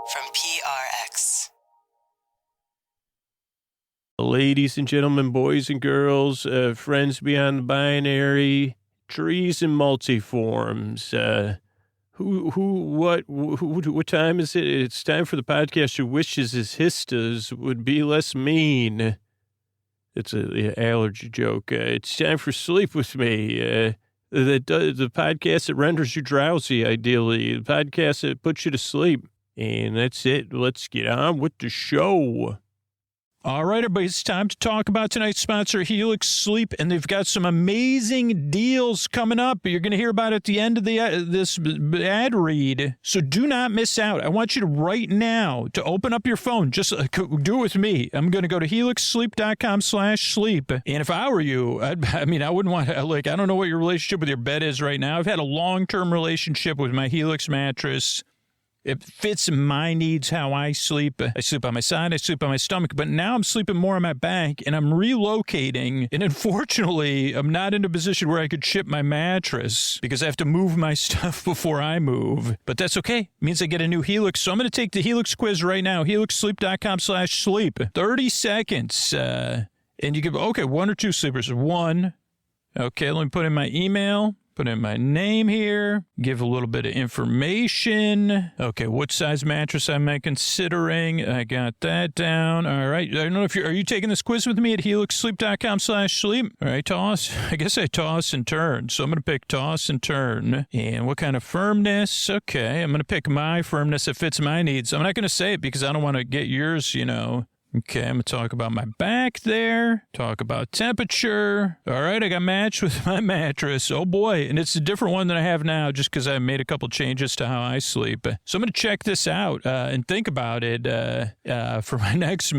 from PRX. Ladies and gentlemen, boys and girls, friends beyond the binary, trees and multiforms, what time is it? It's time for the podcast who wishes his histas would be less mean. It's an allergy joke. It's time for Sleep With Me. The podcast that renders you drowsy, ideally. The podcast that puts you to sleep. And that's it. Let's get on with the show. All right, everybody, it's time to talk about tonight's sponsor, Helix Sleep, and they've got some amazing deals coming up. You're going to hear about it at the end of this ad read, so do not miss out. I want you to right now to open up your phone. Just do it with me. I'm going to go to helixsleep.com/sleep, and if I were you, I wouldn't want to, I don't know what your relationship with your bed is right now. I've had a long-term relationship with my Helix mattress. It fits my needs, how I sleep. I sleep on my side, I sleep on my stomach, but now I'm sleeping more on my back, and I'm relocating, and unfortunately, I'm not in a position where I could ship my mattress because I have to move my stuff before I move. But that's okay. It means I get a new Helix, so I'm going to take the Helix quiz right now, helixsleep.com/sleep. 30 seconds, and you give, okay, one or two sleepers. One. Okay, let me put in my email. Put in my name here, give a little bit of information. Okay, what size mattress am I considering? I got that down. All right. I don't know if are you taking this quiz with me at helixsleep.com/sleep? All right, toss. I guess I toss and turn. So I'm going to pick toss and turn. And what kind of firmness? Okay, I'm going to pick my firmness that fits my needs. I'm not going to say it because I don't want to get yours, Okay, I'm going to talk about my back there, talk about temperature. All right, I got matched with my mattress. Oh, boy, and it's a different one than I have now just because I made a couple changes to how I sleep. So I'm going to check this out and think about it for my next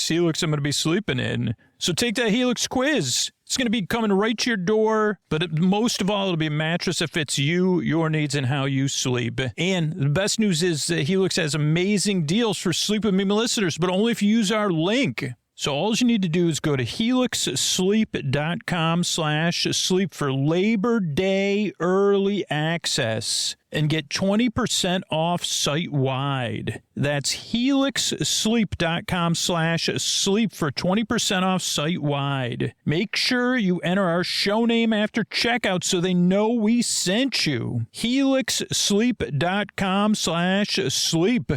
Helix I'm going to be sleeping in. So take that Helix quiz. It's going to be coming right to your door, but most of all, it'll be a mattress that fits you, your needs, and how you sleep. And the best news is that Helix has amazing deals for Sleep With Me listeners, but only if you use our link. So all you need to do is go to helixsleep.com/sleep for Labor Day early access and get 20% off site-wide. That's helixsleep.com/sleep for 20% off site-wide. Make sure you enter our show name after checkout so they know we sent you. helixsleep.com/sleep.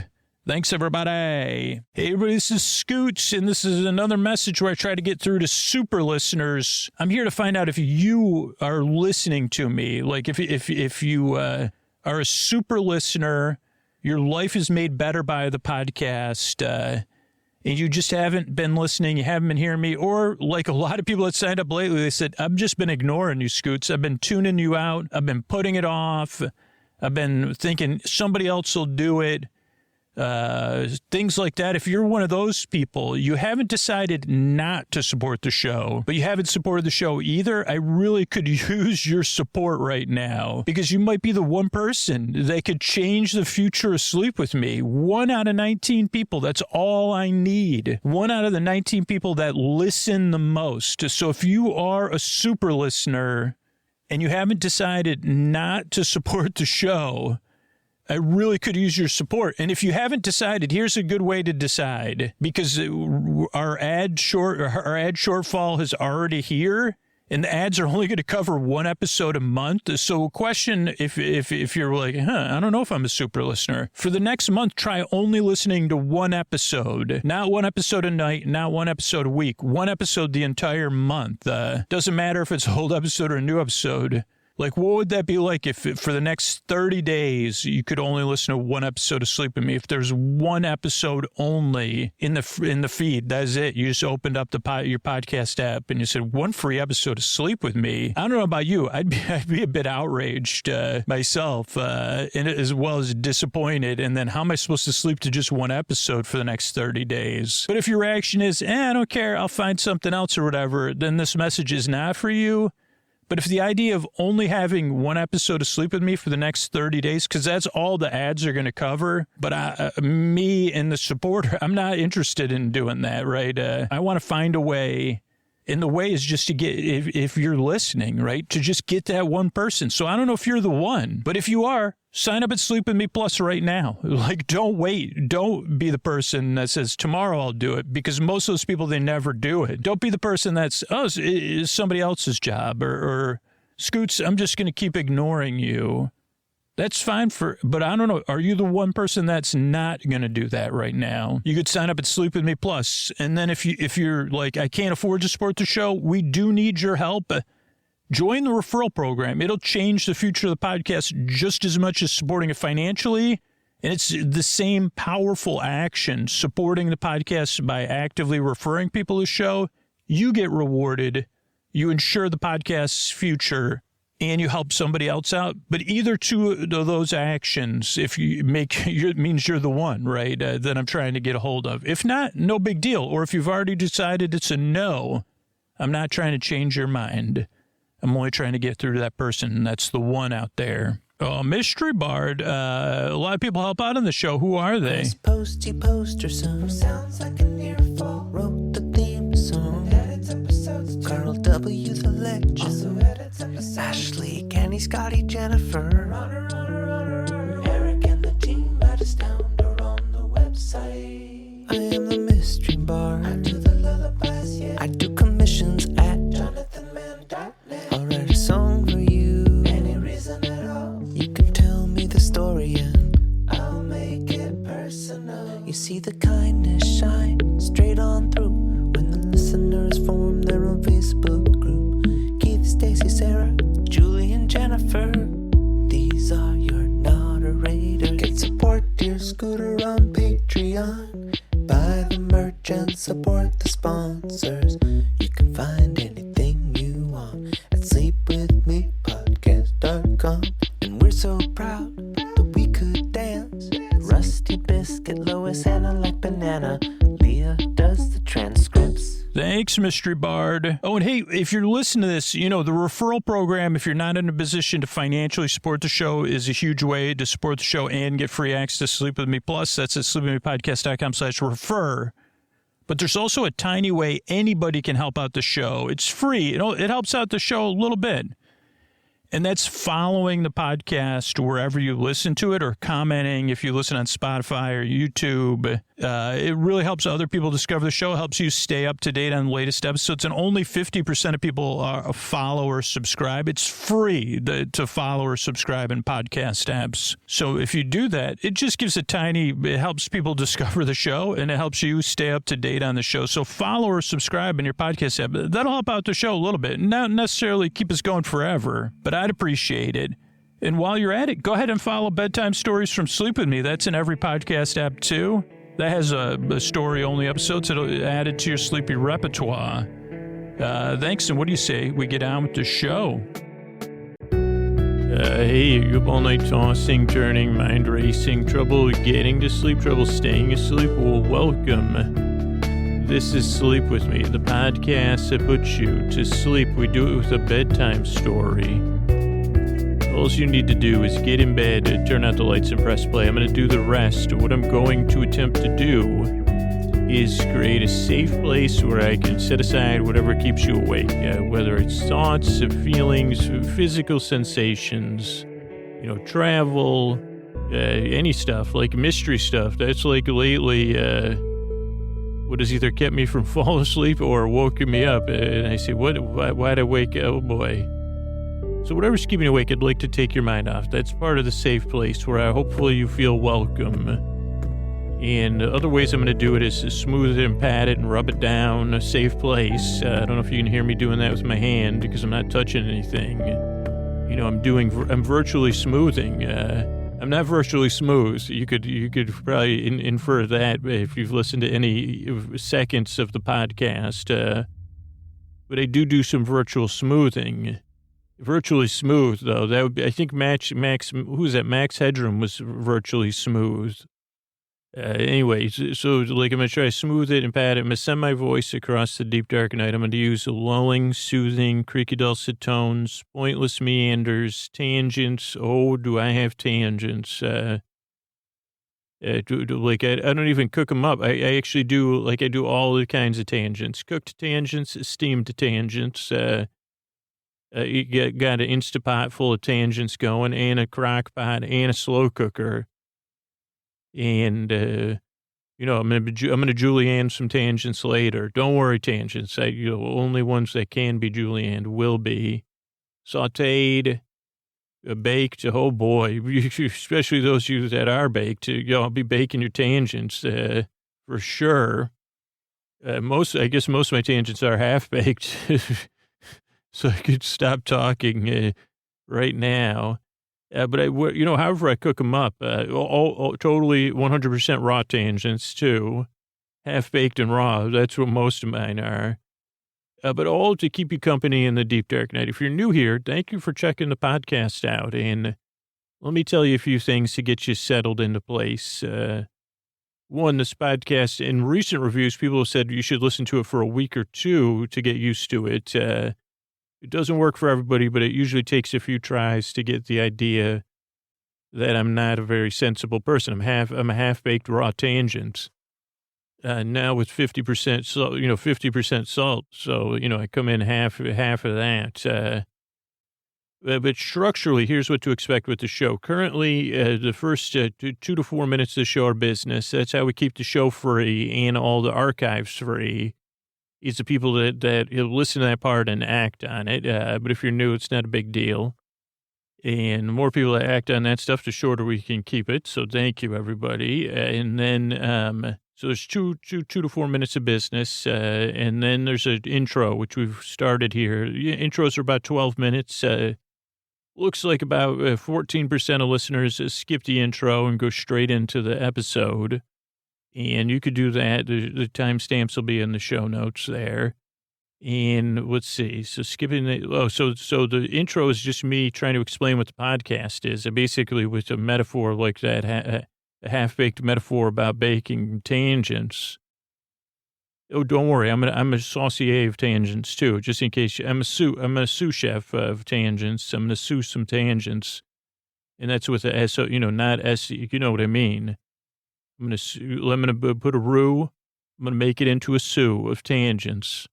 Thanks, everybody. Hey, everybody, this is Scoots, and this is another message where I try to get through to super listeners. I'm here to find out if you are listening to me. Like, if you are a super listener, your life is made better by the podcast, and you just haven't been listening, you haven't been hearing me, or like a lot of people that signed up lately, they said, I've just been ignoring you, Scoots. I've been tuning you out. I've been putting it off. I've been thinking somebody else will do it. Things like that. If you're one of those people, you haven't decided not to support the show, but you haven't supported the show either, I really could use your support right now because you might be the one person that could change the future of Sleep With Me. 1 out of 19 people. That's all I need. 1 out of the 19 people that listen the most. So if you are a super listener and you haven't decided not to support the show, I really could use your support. And if you haven't decided, here's a good way to decide, because our ad shortfall is already here, and the ads are only going to cover one episode a month. So question, if you're like, I don't know if I'm a super listener. For the next month, try only listening to one episode. Not one episode a night, not one episode a week. One episode the entire month. Doesn't matter if it's an old episode or a new episode. Like, what would that be like if for the next 30 days you could only listen to one episode of Sleep With Me? If there's one episode only in the feed, that's it. You just opened up your podcast app and you said one free episode of Sleep With Me. I don't know about you. I'd be a bit outraged myself, and as well as disappointed. And then how am I supposed to sleep to just one episode for the next 30 days? But if your reaction is, I don't care, I'll find something else or whatever, then this message is not for you. But if the idea of only having one episode of Sleep With Me for the next 30 days, because that's all the ads are going to cover, but me and the supporter, I'm not interested in doing that, right? I want to find a way And the way is just to get, if you're listening, right, to just get that one person. So I don't know if you're the one, but if you are, sign up at Sleep With Me Plus right now. Like, don't wait. Don't be the person that says, tomorrow I'll do it, because most of those people, they never do it. Don't be the person that's, it's somebody else's job, or Scoots, I'm just going to keep ignoring you. That's fine but I don't know. Are you the one person that's not going to do that right now? You could sign up at Sleep With Me Plus. And then if you're like, I can't afford to support the show, we do need your help. Join the referral program. It'll change the future of the podcast just as much as supporting it financially. And it's the same powerful action, supporting the podcast by actively referring people to the show. You get rewarded. You ensure the podcast's future, and you help somebody else out. But either two of those actions, if you it means you're the one, right, that I'm trying to get a hold of. If not, no big deal. Or if you've already decided it's a no, I'm not trying to change your mind. I'm only trying to get through to that person. That's the one out there. Mystery Bard, a lot of people help out on the show. Who are they? Posty poster son sounds like an earful. Wrote the theme song. Edits episodes. Carl W. the legend. Also edits episodes. Ashley, Kenny, Scotty, Jennifer. Runner. Eric and the team at Astound or on the website. I am the mystery bard. I do the lullabies, yeah. I do commissions at JonathanMann.net. I'll write a song for you. Any reason at all. You can tell me the story and I'll make it personal. You see the kindness shine straight on through when the listeners form their own Facebook group. Keith, Stacy, Sarah, Julie, and Jennifer. These are your moderators. Get support your scooter on Patreon. Buy the merch and support the sponsors. You can find anything you want at sleepwithmepodcast.com. And we're so proud that we could dance. Rusty Biscuit, Lois, Anna like banana. Leah does the transcripts. Thanks, Mystery Bard. Oh, and hey, if you're listening to this, you know, the referral program, if you're not in a position to financially support the show, is a huge way to support the show and get free access to Sleep With Me Plus. That's at sleepwithmepodcast.com/refer. But there's also a tiny way anybody can help out the show. It's free. It helps out the show a little bit. And that's following the podcast wherever you listen to it, or commenting if you listen on Spotify or YouTube. It really helps other people discover the show, helps you stay up to date on the latest episodes. And only 50% of people follow or subscribe. It's free to follow or subscribe in podcast apps. So if you do that, it just gives it helps people discover the show, and it helps you stay up to date on the show. So follow or subscribe in your podcast app. That'll help out the show a little bit. Not necessarily keep us going forever, but I'd appreciate it. And while you're at it, go ahead and follow Bedtime Stories from Sleep With Me. That's in every podcast app, too. That has a story-only episodes that'll add it to your sleepy repertoire. Thanks, and what do you say we get on with the show? Hey, you up all night tossing, turning, mind racing, trouble getting to sleep, trouble staying asleep? Well, welcome. This is Sleep With Me, the podcast that puts you to sleep. We do it with a bedtime story. All you need to do is get in bed, turn out the lights, and press play. I'm going to do the rest. What I'm going to attempt to do is create a safe place where I can set aside whatever keeps you awake, whether it's thoughts, feelings, physical sensations, travel, any stuff, like mystery stuff. That's like lately what has either kept me from falling asleep or woken me up. And I say, why'd I wake up? Oh, boy. So whatever's keeping you awake, I'd like to take your mind off. That's part of the safe place where hopefully you feel welcome. And other ways I'm going to do it is to smooth it and pat it and rub it down, a safe place. I don't know if you can hear me doing that with my hand because I'm not touching anything. I'm virtually smoothing. I'm not virtually smooth. You could probably infer that if you've listened to any seconds of the podcast. But I do some virtual smoothing. Virtually smooth, though. That would be, I think Max, who's that? Max Headroom was virtually smooth. Anyway, so like I'm going to try to smooth it and pat it. I'm going to send my voice across the deep dark night. I'm going to use lulling, soothing, creaky dulcet tones, pointless meanders, tangents. Oh, do I have tangents? Like, I don't even cook them up. I actually do, like, I do all the kinds of tangents. Cooked tangents, steamed tangents. You got an Instapot full of tangents going, and a crock pot, and a slow cooker. And, I'm gonna julienne some tangents later. Don't worry, tangents. Only ones that can be julienne will be sautéed, baked. Oh boy, especially those of you that are baked. I'll be baking your tangents for sure. I guess most of my tangents are half baked, so I could stop talking right now. But however I cook them up, all totally 100% raw tangents too, half baked and raw. That's what most of mine are. But all to keep you company in the deep dark night. If you're new here, thank you for checking the podcast out. And let me tell you a few things to get you settled into place. One, this podcast, in recent reviews, people have said you should listen to it for a week or two to get used to it. It doesn't work for everybody, but it usually takes a few tries to get the idea that I'm not a very sensible person. I'm a half-baked raw tangent. Now with 50% salt, 50% salt. So, I come in half of that. But structurally, here's what to expect with the show. Currently, the first 2 to 4 minutes of the show are business. That's how we keep the show free and all the archives free. It's the people that listen to that part and act on it. But if you're new, it's not a big deal. And the more people that act on that stuff, the shorter we can keep it. So thank you, everybody. And then, so there's 2 to 4 minutes of business. And then there's an intro, which we've started here. Intros are about 12 minutes. Looks like about 14% of listeners skip the intro and go straight into the episode. And you could do that. The timestamps will be in the show notes there. And let's see. So skipping so the intro is just me trying to explain what the podcast is. Basically with a metaphor like that, a half-baked metaphor about baking tangents. Oh, don't worry. I'm a saucier of tangents too, just in case. I'm a sous chef of tangents. I'm going to sous some tangents. And that's with a S, not S, you know what I mean. I'm going to put a roux. I'm going to make it into a sous of tangents.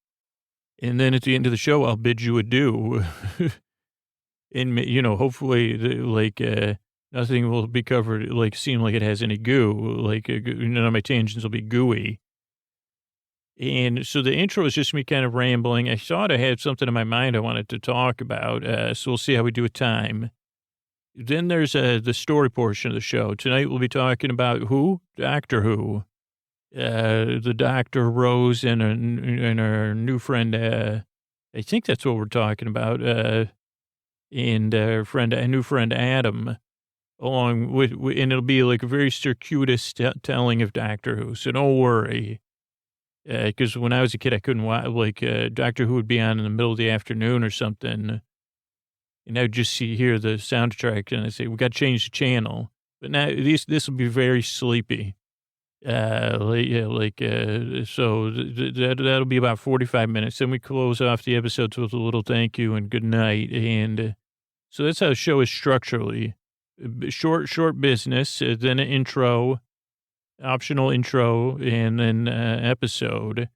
And then at the end of the show, I'll bid you adieu. And, hopefully, nothing will be covered, seem like it has any goo. None of my tangents will be gooey. And so the intro is just me kind of rambling. I thought I had something in my mind I wanted to talk about. So we'll see how we do with time. Then there's the story portion of the show. Tonight we'll be talking about who? Doctor Who. The Doctor Rose and her new friend, I think that's what we're talking about, and a new friend Adam, along with, and it'll be like a very circuitous telling of Doctor Who, so don't worry. Because when I was a kid, I couldn't watch, Doctor Who would be on in the middle of the afternoon or something. And I would just hear the soundtrack and I say, we got to change the channel. But now this will be very sleepy. So that'll be about 45 minutes. Then we close off the episodes with a little thank you and good night. And so that's how the show is structurally. Short business, then an intro, optional intro, and then episode.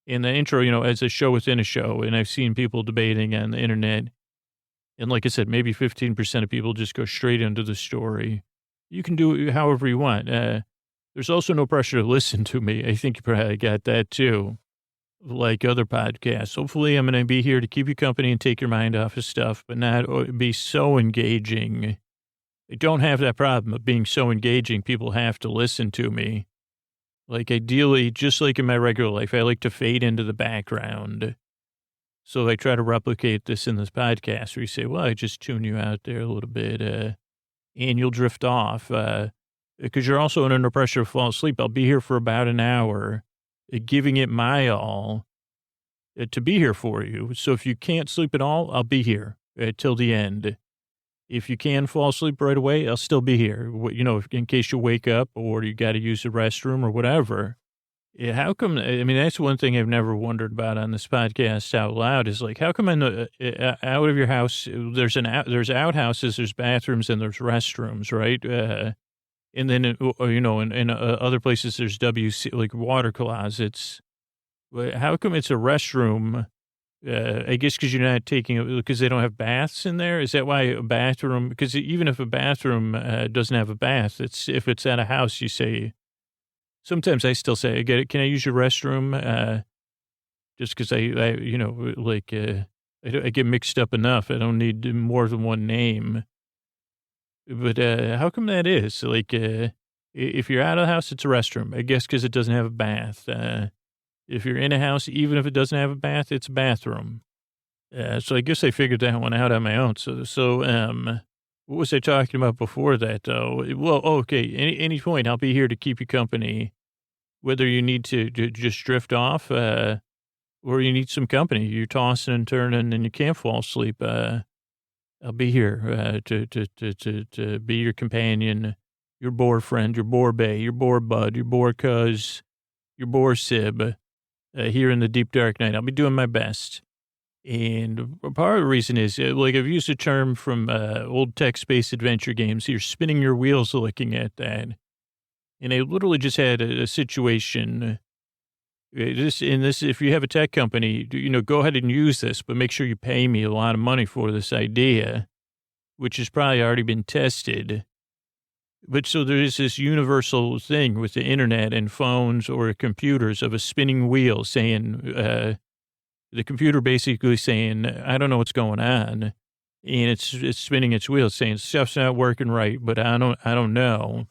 And the intro, as a show within a show. And I've seen people debating on the internet. And like I said, maybe 15% of people just go straight into the story. You can do it however you want. There's also no pressure to listen to me. I think you probably got that too, like other podcasts. Hopefully I'm going to be here to keep you company and take your mind off of stuff, but not be so engaging. I don't have that problem of being so engaging. People have to listen to me. Like ideally, just like in my regular life, I like to fade into the background. So I try to replicate this in this podcast where you say, well, I just tune you out there a little bit, and you'll drift off, because you're also under pressure to fall asleep. I'll be here for about an hour, giving it my all to be here for you. So if you can't sleep at all, I'll be here till the end. If you can fall asleep right away, I'll still be here, in case you wake up or you got to use the restroom or whatever. Yeah, how come, that's one thing I've never wondered about on this podcast out loud is how come out of your house, there's outhouses, there's bathrooms, and there's restrooms, right? And then, in other places, there's WC, like water closets. But how come it's a restroom? I guess because you're not because they don't have baths in there. Is that why a bathroom? Because even if a bathroom doesn't have a bath, if it's at a house, you say, sometimes I still say, can I use your restroom? Just because I get mixed up enough. I don't need more than one name. But how come that is? Like, if you're out of the house, it's a restroom. I guess because it doesn't have a bath. If you're in a house, even if it doesn't have a bath, it's a bathroom. So I guess I figured that one out on my own. So what was I talking about before that, though? Well, okay, any point, I'll be here to keep you company, whether you need to just drift off or you need some company. You're tossing and turning and you can't fall asleep. I'll be here to be your companion, your boar friend, your boar bae, your boar bud, your boar cuz, your boar sib. Here in the deep dark night, I'll be doing my best. And part of the reason is, like, I've used a term from old text-based adventure games. You're spinning your wheels looking at that. And I literally just had a situation. If you have a tech company, go ahead and use this, but make sure you pay me a lot of money for this idea, which has probably already been tested. But so there is this universal thing with the internet and phones or computers of a spinning wheel saying, the computer basically saying, I don't know what's going on. And it's spinning its wheels saying stuff's not working right, but I don't know.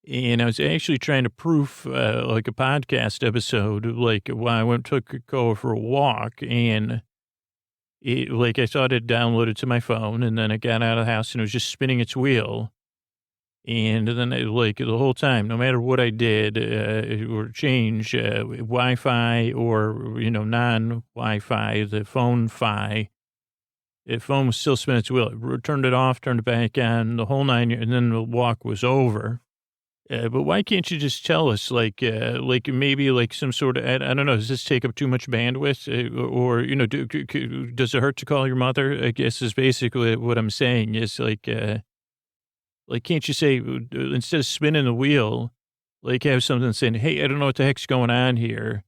And I was actually trying to proof, like a podcast episode, like while I took Koa for a walk, and I thought it downloaded to my phone, and then I got out of the house and it was just spinning its wheel. And then, the whole time, no matter what I did or change Wi-Fi or, non-Wi-Fi, the phone was still spinning its wheel. I turned it off, turned it back on, the whole 9 years, and then the walk was over. But why can't you just tell us, maybe some sort of, I don't know, does this take up too much bandwidth? Or, does it hurt to call your mother? I guess is basically what I'm saying is can't you say, instead of spinning the wheel, have something saying, hey, I don't know what the heck's going on here,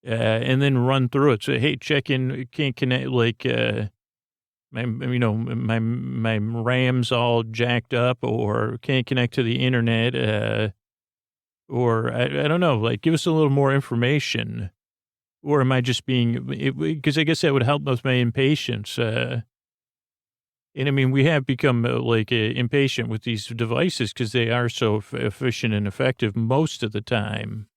and then run through it. So, hey, check in, can't connect, my RAM's all jacked up or can't connect to the internet, or I don't know, give us a little more information. Or am I just because I guess that would help with my impatience, and I mean, we have become impatient with these devices because they are so efficient and effective most of the time.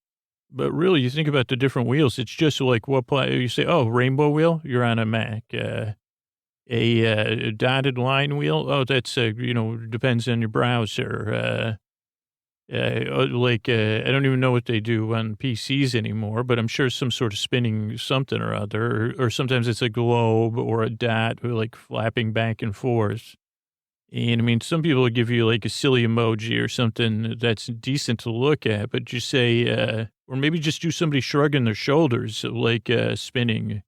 But really, you think about the different wheels. It's just what you say, oh, rainbow wheel, you're on a Mac. A dotted line wheel, oh, that's, depends on your browser. I don't even know what they do on PCs anymore, but I'm sure some sort of spinning something or other, or sometimes it's a globe or a dot, flapping back and forth. And I mean, some people will give you a silly emoji or something that's decent to look at, but just say, or maybe just do somebody shrugging their shoulders, spinning.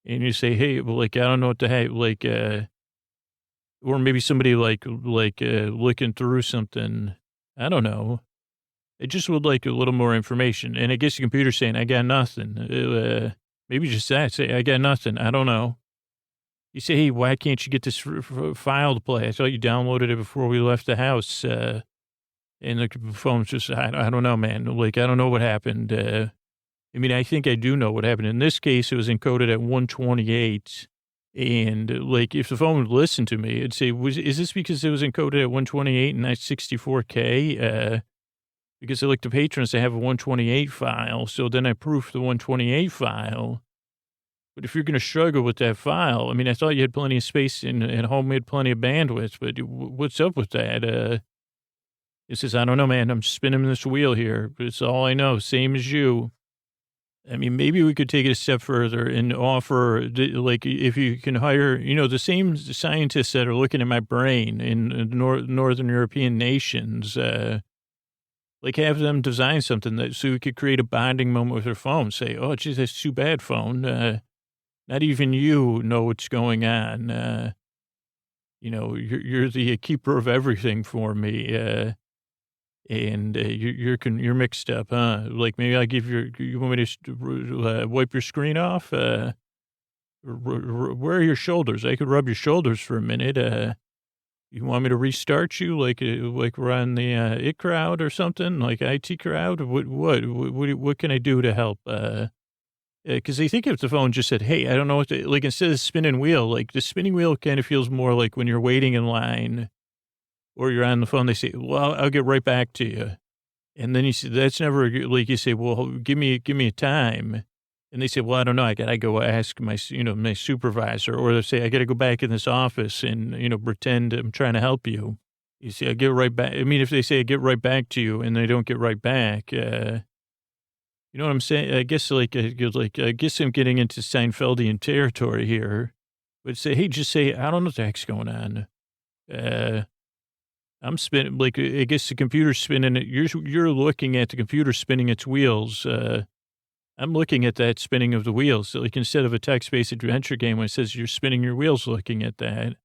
And you say, hey, I don't know what the heck, or maybe somebody looking through something. I don't know. I just would like a little more information. And I guess the computer's saying, I got nothing. Maybe just that. Say, I got nothing. I don't know. You say, hey, why can't you get this file to play? I thought you downloaded it before we left the house. And the phone's just, I don't know, man. I don't know what happened. I mean, I think I do know what happened. In this case, it was encoded at 128. And if the phone would listen to me, it'd say, is this because it was encoded at 128 and not 64K? Because the patrons, they have a 128 file. So then I proof the 128 file. But if you're going to struggle with that file, I mean, I thought you had plenty of space at home, you had plenty of bandwidth, but what's up with that? It says, I don't know, man, I'm spinning this wheel here. But it's all I know, same as you. I mean, maybe we could take it a step further and offer, if you can hire, the same scientists that are looking at my brain in Northern European nations, have them design something so we could create a bonding moment with their phone. Say, oh, geez, that's too bad, phone. Not even you know what's going on. You're the keeper of everything for me. And you're mixed up, huh? Like maybe you want me to wipe your screen off? Where are your shoulders? I could rub your shoulders for a minute. You want me to restart you like we're on the IT crowd or something, like IT crowd? What can I do to help? Because they think if the phone just said, hey, I don't know what to, like instead of spinning wheel, like the spinning wheel kind of feels more like when you're waiting in line or you're on the phone, they say, well, I'll get right back to you. And then you say, that's never like you say, well, give me a time. And they say, well, I don't know. I got to go ask my supervisor, or they say, I got to go back in this office and, pretend I'm trying to help you. You see, I get right back. I mean, if they say I get right back to you and they don't get right back, you know what I'm saying? I guess I guess I'm getting into Seinfeldian territory here. But say, hey, just say, I don't know what the heck's going on. I'm spinning, like, I guess the computer's spinning it. You're looking at the computer spinning its wheels. I'm looking at that spinning of the wheels. So like instead of a text-based adventure game when it says you're spinning your wheels looking at that,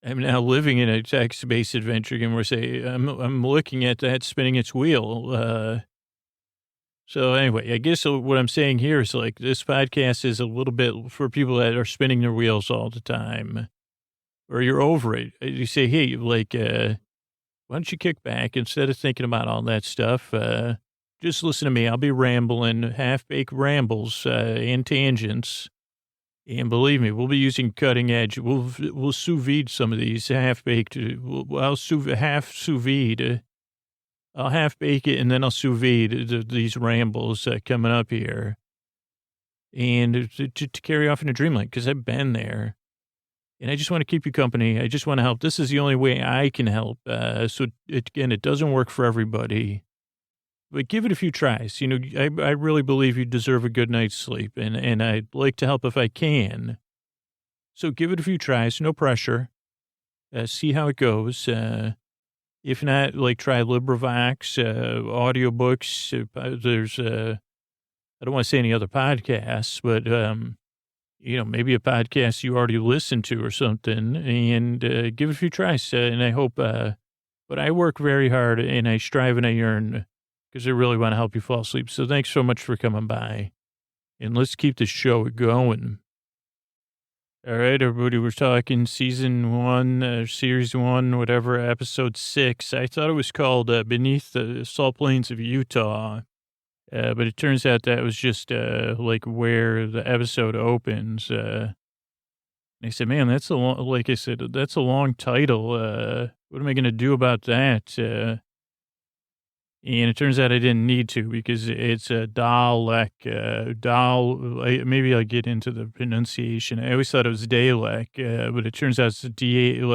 I'm now living in a text-based adventure game where I say I'm looking at that spinning its wheel. So anyway, I guess what I'm saying here is like this podcast is a little bit for people that are spinning their wheels all the time, or you're over it. You say, hey, like, why don't you kick back instead of thinking about all that stuff? Just listen to me. I'll be rambling, half-baked rambles and tangents. And believe me, we'll be using cutting edge. We'll sous vide some of these half-baked. I'll half sous vide. I'll half-bake it, and then I'll sous vide these rambles coming up here. And to carry off into dreamland, because I've been there. And I just want to keep you company. I just want to help. This is the only way I can help. So, it doesn't work for everybody. But give it a few tries. I really believe you deserve a good night's sleep. And I'd like to help if I can. So give it a few tries. No pressure. See how it goes. If not, like try LibriVox, audiobooks. There's, I don't want to say any other podcasts, but, maybe a podcast you already listened to or something, and give it a few tries. And I hope, but I work very hard and I strive and I yearn because I really want to help you fall asleep. So thanks so much for coming by, and let's keep the show going. All right, everybody, we're talking season 1, series 1, whatever, episode 6. I thought it was called Beneath the Salt Plains of Utah. But it turns out that was just, like where the episode opens. And I said, man, that's a long, like I said, that's a long title. What am I going to do about that? And it turns out I didn't need to because it's a Dalek, maybe I'll get into the pronunciation. I always thought it was Dalek, but it turns out it's D-A-L-E-K.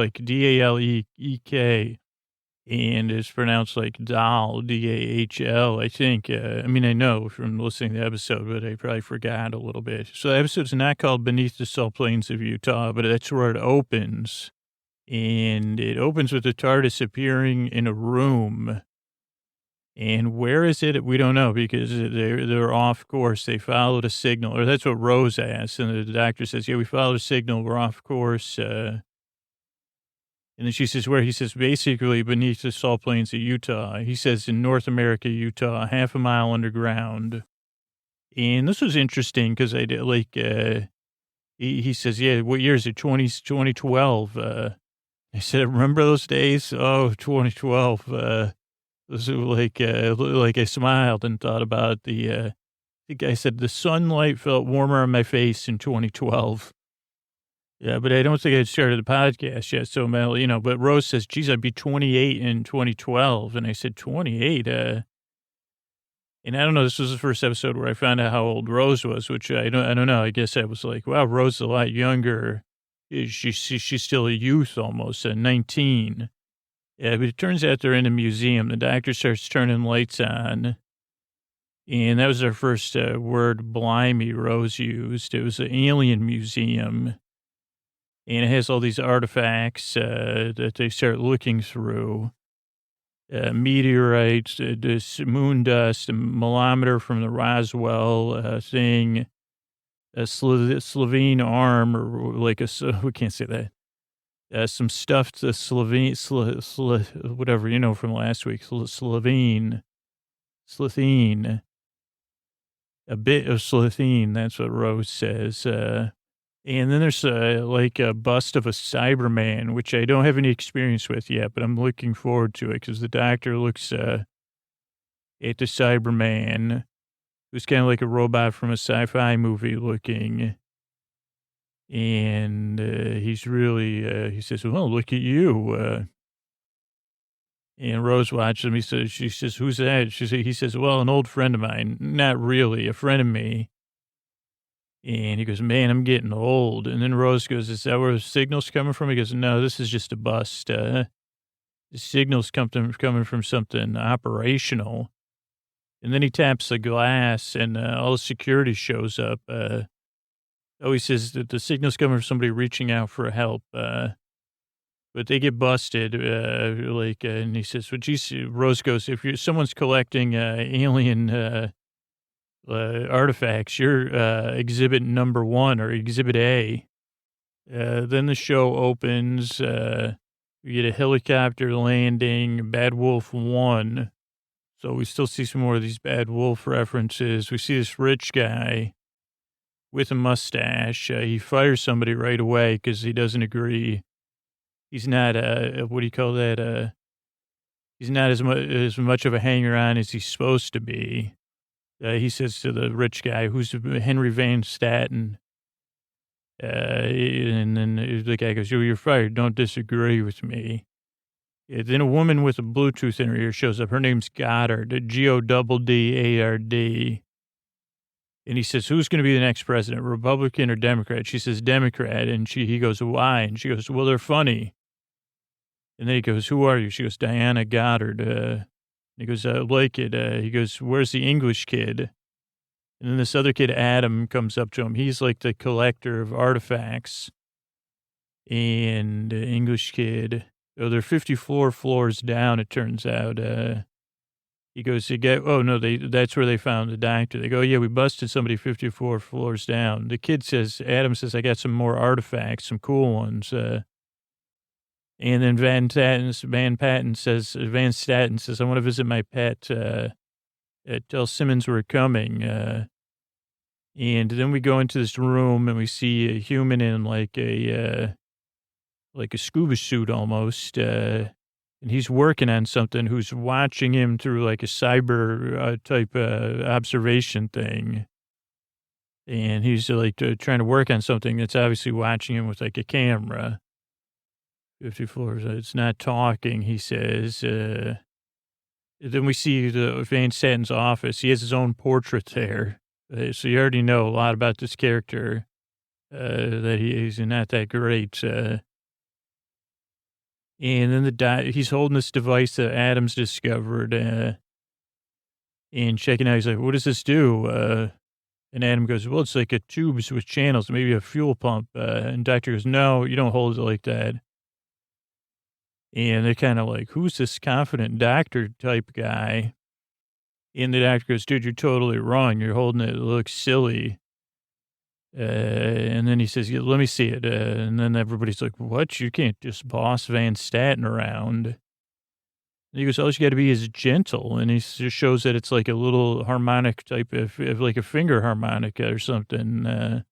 And it's pronounced like Dahl, D-A-H-L, I think. I know from listening to the episode, but I probably forgot a little bit. So the episode's not called Beneath the Salt Plains of Utah, but that's where it opens. And it opens with the TARDIS appearing in a room. And where is it? We don't know because they're off course. They followed a signal, or that's what Rose asks. And the doctor says, yeah, we followed a signal. We're off course. And then she says, where? He says, basically beneath the salt plains of Utah. He says, in North America, Utah, half a mile underground. And this was interesting because I did, like, he says, yeah, what year is it? 2012. I said, remember those days? Oh, 2012. This was like I smiled and thought about the guy said, the sunlight felt warmer on my face in 2012. Yeah, but I don't think I'd started the podcast yet. So, but Rose says, geez, I'd be 28 in 2012. And I said, 28? And I don't know, this was the first episode where I found out how old Rose was, which I don't know. I guess I was like, wow, Rose is a lot younger. She's still a youth almost, 19. Yeah, but it turns out they're in a museum. The doctor starts turning lights on. And that was our first word, blimey, Rose used. It was an alien museum. And it has all these artifacts that they start looking through. Meteorites, this moon dust, a milometer from the Roswell thing, a Slovene arm, or like we can't say that. some stuffed whatever, from last week, Slovene, a bit of Slithine, that's what Rose says. And then there's like a bust of a Cyberman, which I don't have any experience with yet, but I'm looking forward to it because the doctor looks at the Cyberman, who's kind of like a robot from a sci-fi movie looking. And he's really, he says, well, look at you. And Rose watches him. She says, who's that? He says, well, an old friend of mine. Not really, a friend of me. And he goes, man, I'm getting old. And then Rose goes, is that where the signal's coming from? He goes, no, this is just a bust. The signal's coming from something operational. And then he taps the glass and all the security shows up. He says that the signal's coming from somebody reaching out for help. But they get busted, and he says, well, geez, Rose goes, if someone's collecting alien artifacts, you're exhibit number 1 or exhibit A. Then the show opens, you get a helicopter landing, Bad Wolf 1. So we still see some more of these Bad Wolf references. We see this rich guy with a mustache. He fires somebody right away because he doesn't agree. He's not, what do you call that? He's not as much of a hanger-on as he's supposed to be. He says to the rich guy, who's Henry Van Staten, and then the guy goes, you're fired. Don't disagree with me. Then a woman with a Bluetooth in her ear shows up. Her name's Goddard, Goddard. And he says, who's going to be the next president, Republican or Democrat? She says, Democrat. And he goes, why? And she goes, well, they're funny. And then he goes, who are you? She goes, Diana Goddard. He goes, I like it. He goes, where's the English kid? And then this other kid, Adam, comes up to him. He's like the collector of artifacts. And English kid, they're 54 floors down, it turns out. He goes, that's where they found the doctor. They go, yeah, we busted somebody 54 floors down. The kid says, Adam says, I got some more artifacts, some cool ones. And then Van Staten says, I want to visit my pet. Tell Simmons we're coming. And then we go into this room and we see a human in like a scuba suit almost. And he's working on something, who's watching him through like a cyber type observation thing. And he's like trying to work on something that's obviously watching him with like a camera. 54, it's not talking, he says. Then we see the Van Staten's office. He has his own portrait there. So you already know a lot about this character, that he's not that great. And then he's holding this device that Adams discovered, and checking out. He's like, what does this do? And Adam goes, well, it's like a tubes with channels, maybe a fuel pump. And Doctor goes, no, you don't hold it like that. And they're kind of like, who's this confident doctor type guy? And the doctor goes, dude, you're totally wrong. You're holding it. It looks silly. And then he says, yeah, let me see it. And then everybody's like, what? You can't just boss Van Staten around. And he goes, all you got to be is gentle. And he just shows that it's like a little harmonic type of like a finger harmonica or something.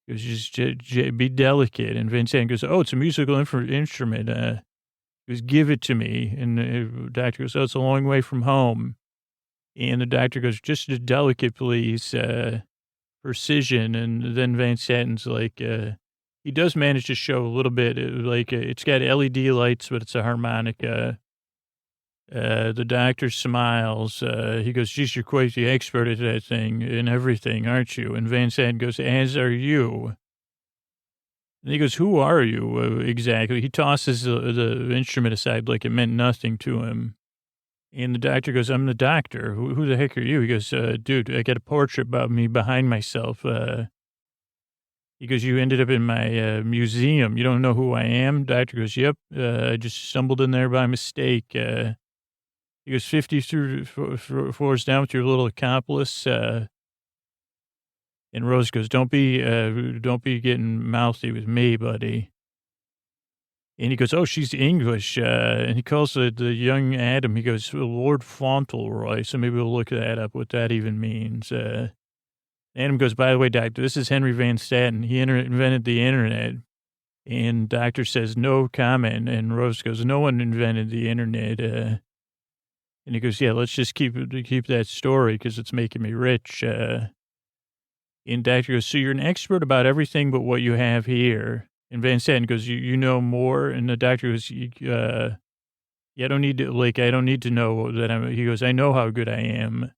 He goes, just be delicate. And Van Staten goes, oh, it's a musical instrument. He goes, give it to me. And the doctor goes, oh, it's a long way from home. And the doctor goes, just delicate, please. Precision. And then Van Staten's like, he does manage to show a little bit, it's got LED lights, but it's a harmonica. The doctor smiles. He goes, geez, you're quite the expert at that thing and everything, aren't you? And Van Staten goes, as are you. And he goes, who are you exactly? He tosses the instrument aside like it meant nothing to him. And the doctor goes, I'm the doctor. Who the heck are you? He goes, dude, I got a portrait about me behind myself. He goes, you ended up in my museum. You don't know who I am? Doctor goes, yep. I just stumbled in there by mistake. He goes, 50 floors down with your little accomplice. And Rose goes, don't be getting mouthy with me, buddy. And he goes, oh, she's English. And he calls the young Adam, he goes, Lord Fauntleroy. So maybe we'll look that up, what that even means. Adam goes, by the way, doctor, this is Henry Van Staten. He invented the internet. And doctor says, no comment. And Rose goes, no one invented the internet. And he goes, yeah, let's just keep that story because it's making me rich. And doctor goes, so you're an expert about everything but what you have here. And Van Staten goes, you know more? And the doctor goes, yeah, I don't need to know that he goes, I know how good I am.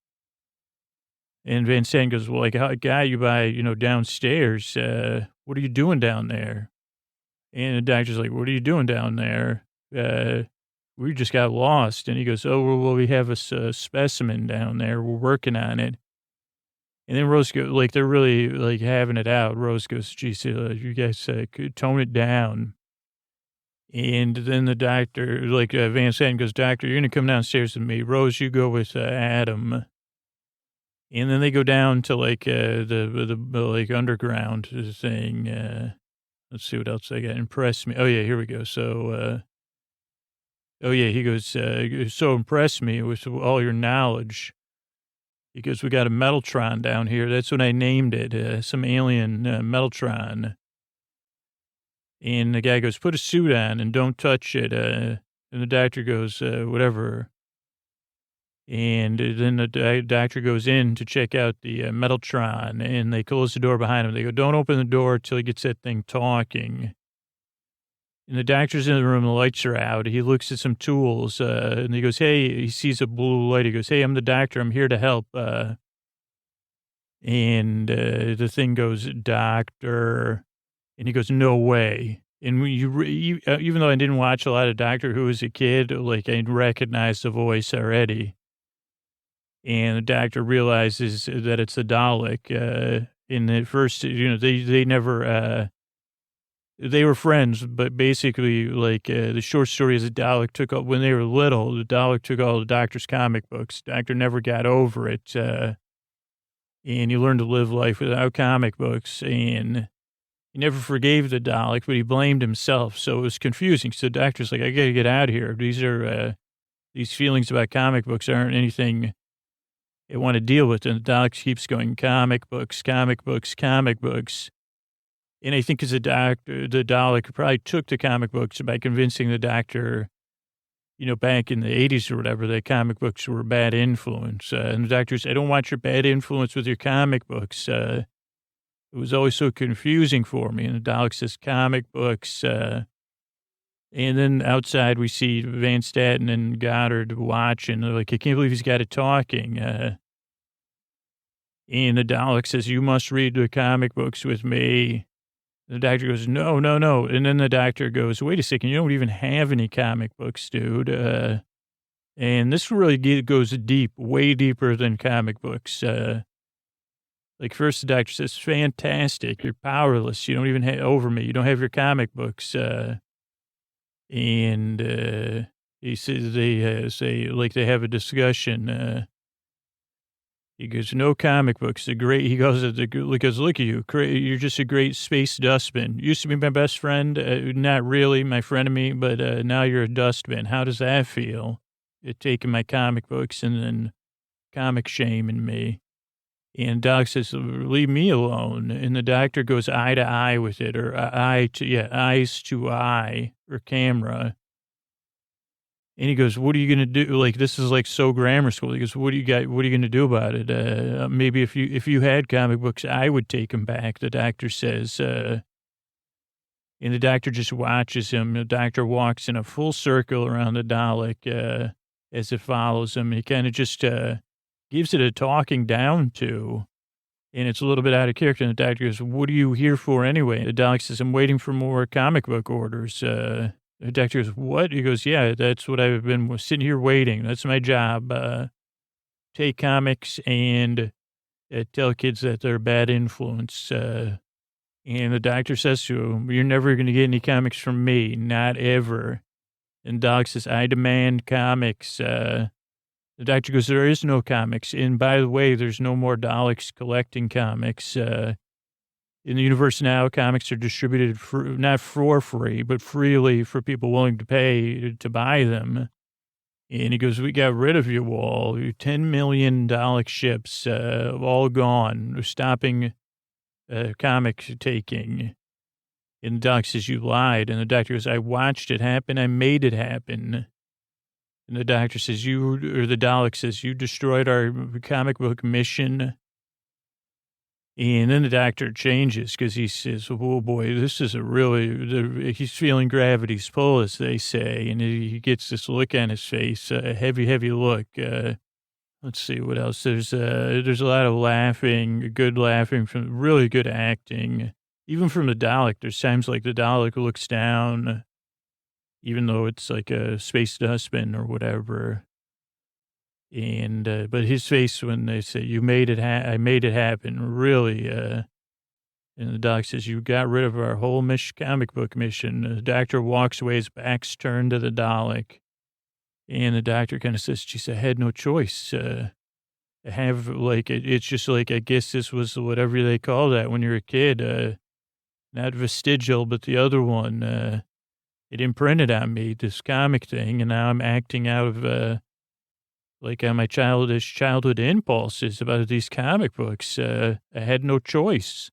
And Van Staten goes, well, like a guy you buy, downstairs, what are you doing down there? And the doctor's like, what are you doing down there? We just got lost. And he goes, oh, well, we have a specimen down there. We're working on it. And then Rose goes, like, they're really, like, having it out. Rose goes, geez, you guys could tone it down. And then the doctor, like, Van Staten goes, doctor, you're going to come downstairs with me. Rose, you go with Adam. And then they go down to, like, the underground thing. Let's see what else I got. Impress me. Oh, yeah, here we go. So, he goes, so impress me with all your knowledge. He goes, we got a Metaltron down here. That's what I named it, some alien Metaltron. And the guy goes, put a suit on and don't touch it. And the doctor goes, whatever. And then the doctor goes in to check out the Metaltron, and they close the door behind him. They go, don't open the door till he gets that thing talking. And the doctor's in the room, the lights are out. He looks at some tools, and he goes, hey, he sees a blue light. He goes, hey, I'm the doctor. I'm here to help. And the thing goes, doctor. And he goes, no way. And when even though I didn't watch a lot of Doctor Who as a kid, like, I recognized the voice already. And the doctor realizes that it's a Dalek. In the first, they never... They were friends, but basically, like, the short story is the Dalek when they were little, the Dalek took all the Doctor's comic books. Doctor never got over it. And he learned to live life without comic books. And he never forgave the Dalek, but he blamed himself. So it was confusing. So the Doctor's like, I got to get out of here. These feelings about comic books aren't anything I want to deal with. And the Dalek keeps going, comic books, comic books, comic books. And I think because the Dalek probably took the comic books by convincing the Doctor, back in the 80s or whatever, that comic books were a bad influence. And the Doctor said, I don't want your bad influence with your comic books. It was always so confusing for me. And the Dalek says, comic books. And then outside we see Van Staten and Goddard watching. They're like, I can't believe he's got it talking. And the Dalek says, you must read the comic books with me. The doctor goes, no. And then the doctor goes, wait a second, you don't even have any comic books, dude. And this really goes deep, way deeper than comic books. Like first the doctor says, fantastic, you're powerless. You don't even have over me. You don't have your comic books. And he says, they say, like they have a discussion. He goes, no comic books. He goes, because look at you. You're just a great space dustbin. Used to be my best friend. Not really my frenemy, but now you're a dustbin. How does that feel? You're taking my comic books and then comic shaming me. And Doc says, leave me alone. And the doctor goes eye to eye with it, or eyes to eye, or camera. And he goes, what are you going to do? Like, this is like so grammar school. He goes, what are you going to do about it? Maybe if you had comic books, I would take them back. The doctor says, and the doctor just watches him. The doctor walks in a full circle around the Dalek, as it follows him. He kind of just, gives it a talking down to, and it's a little bit out of character. And the doctor goes, what are you here for anyway? The Dalek says, I'm waiting for more comic book orders. The doctor goes, what? He goes, yeah, that's what I've been sitting here waiting. That's my job. Take comics and tell kids that they're a bad influence. And the doctor says to him, you're never going to get any comics from me, not ever. And Dalek says, I demand comics. The doctor goes, there is no comics. And by the way, there's no more Daleks collecting comics. In the universe now, comics are distributed not for free, but freely for people willing to pay to buy them. And he goes, we got rid of you all. 10 million Dalek ships, all gone, stopping comic taking. And the Dalek says, you lied. And the doctor goes, I watched it happen. I made it happen. And the doctor says, the Dalek says, you destroyed our comic book mission. And then the doctor changes because he says, oh boy, this is he's feeling gravity's pull, as they say. And he gets this look on his face, a heavy, heavy look. Let's see what else. There's a lot of laughing, good laughing, from really good acting. Even from the Dalek, there's times like the Dalek looks down, even though it's like a space dustbin or whatever. And, but his face when they say, you made it, I made it happen, really, and the Dalek says, you got rid of our whole comic book mission. The doctor walks away, his back's turned to the Dalek. And the doctor kind of says, geez, I had no choice. I have, like, it's just like, I guess this was whatever they call that when you're a kid, not vestigial, but the other one, it imprinted on me, this comic thing, and now I'm acting out of, like my childhood impulses about these comic books. I had no choice.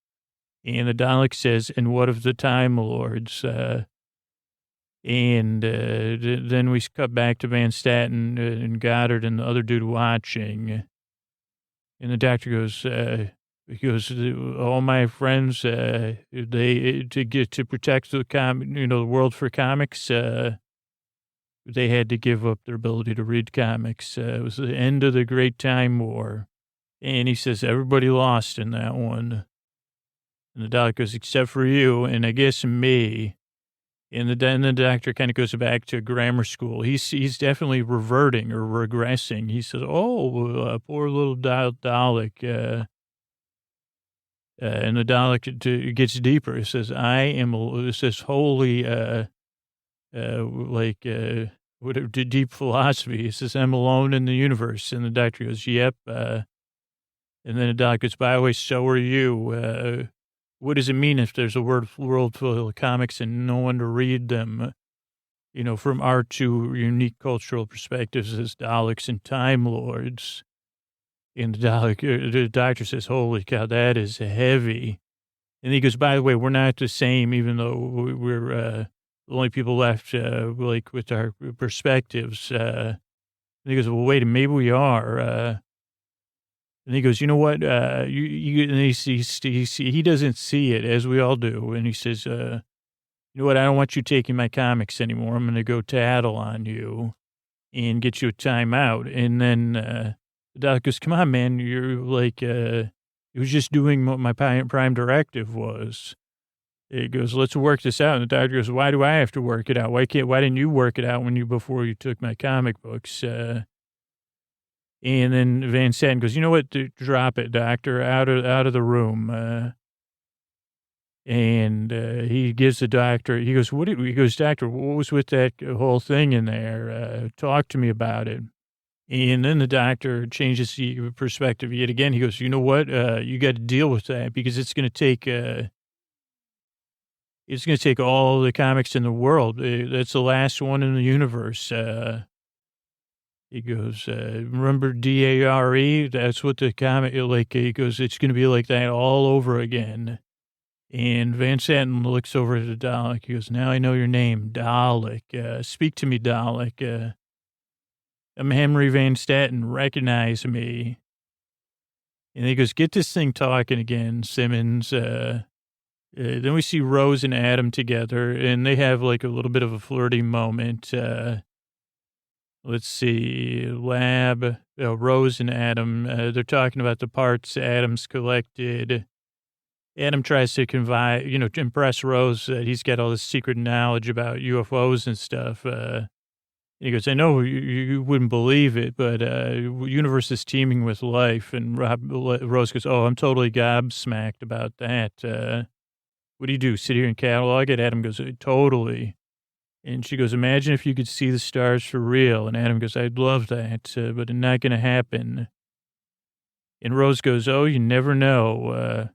And the Dalek says, and what of the Time Lords? And then we cut back to Van Staten and Goddard and the other dude watching. And the doctor goes, all my friends, to protect the world for comics, they had to give up their ability to read comics. It was the end of the Great Time War. And he says, everybody lost in that one. And the Dalek goes, except for you, and I guess me. And the doctor kind of goes back to grammar school. He's definitely reverting or regressing. He says, poor little Dalek. And the Dalek gets deeper. It says, it says, holy, what deep philosophy. He says, I'm alone in the universe. And the doctor goes, yep. And then the Dalek goes, by the way, so are you. What does it mean if there's a world full of comics and no one to read them? From our two unique cultural perspectives as Daleks and Time Lords. And the doctor says, holy cow, that is heavy. And he goes, by the way, we're not the same, even though we're the only people left, with our perspectives. And he goes, well, wait, maybe we are. And he goes, you know what? And he doesn't see it, as we all do. And he says, you know what? I don't want you taking my comics anymore. I'm going to go tattle on you and get you a timeout. And then the doc goes, come on, man. You're like, it was just doing what my prime directive was. He goes, let's work this out. And the doctor goes, why do I have to work it out? Why didn't you work it out before you took my comic books? And then Van Staten goes, you know what? Drop it, doctor, out of the room. And he gives the doctor, he goes, doctor, what was with that whole thing in there? Talk to me about it. And then the doctor changes the perspective yet again. He goes, you know what? You got to deal with that because it's going to take all the comics in the world. That's the last one in the universe. He goes, remember DARE? That's what the comic, he goes, it's going to be like that all over again. And Van Staten looks over at the Dalek. He goes, now I know your name, Dalek. Speak to me, Dalek. I'm Henry Van Staten. Recognize me. And he goes, get this thing talking again, Simmons. Then we see Rose and Adam together, and they have like a little bit of a flirty moment. Let's see, Rose and Adam, they're talking about the parts Adam's collected. Adam tries to to impress Rose that he's got all this secret knowledge about UFOs and stuff. He goes, I know you wouldn't believe it, but universe is teeming with life. And Rose goes, oh, I'm totally gobsmacked about that. What do you do, sit here and catalog it? Adam goes, totally. And she goes, imagine if you could see the stars for real. And Adam goes, I'd love that, but it's not going to happen. And Rose goes, oh, you never know.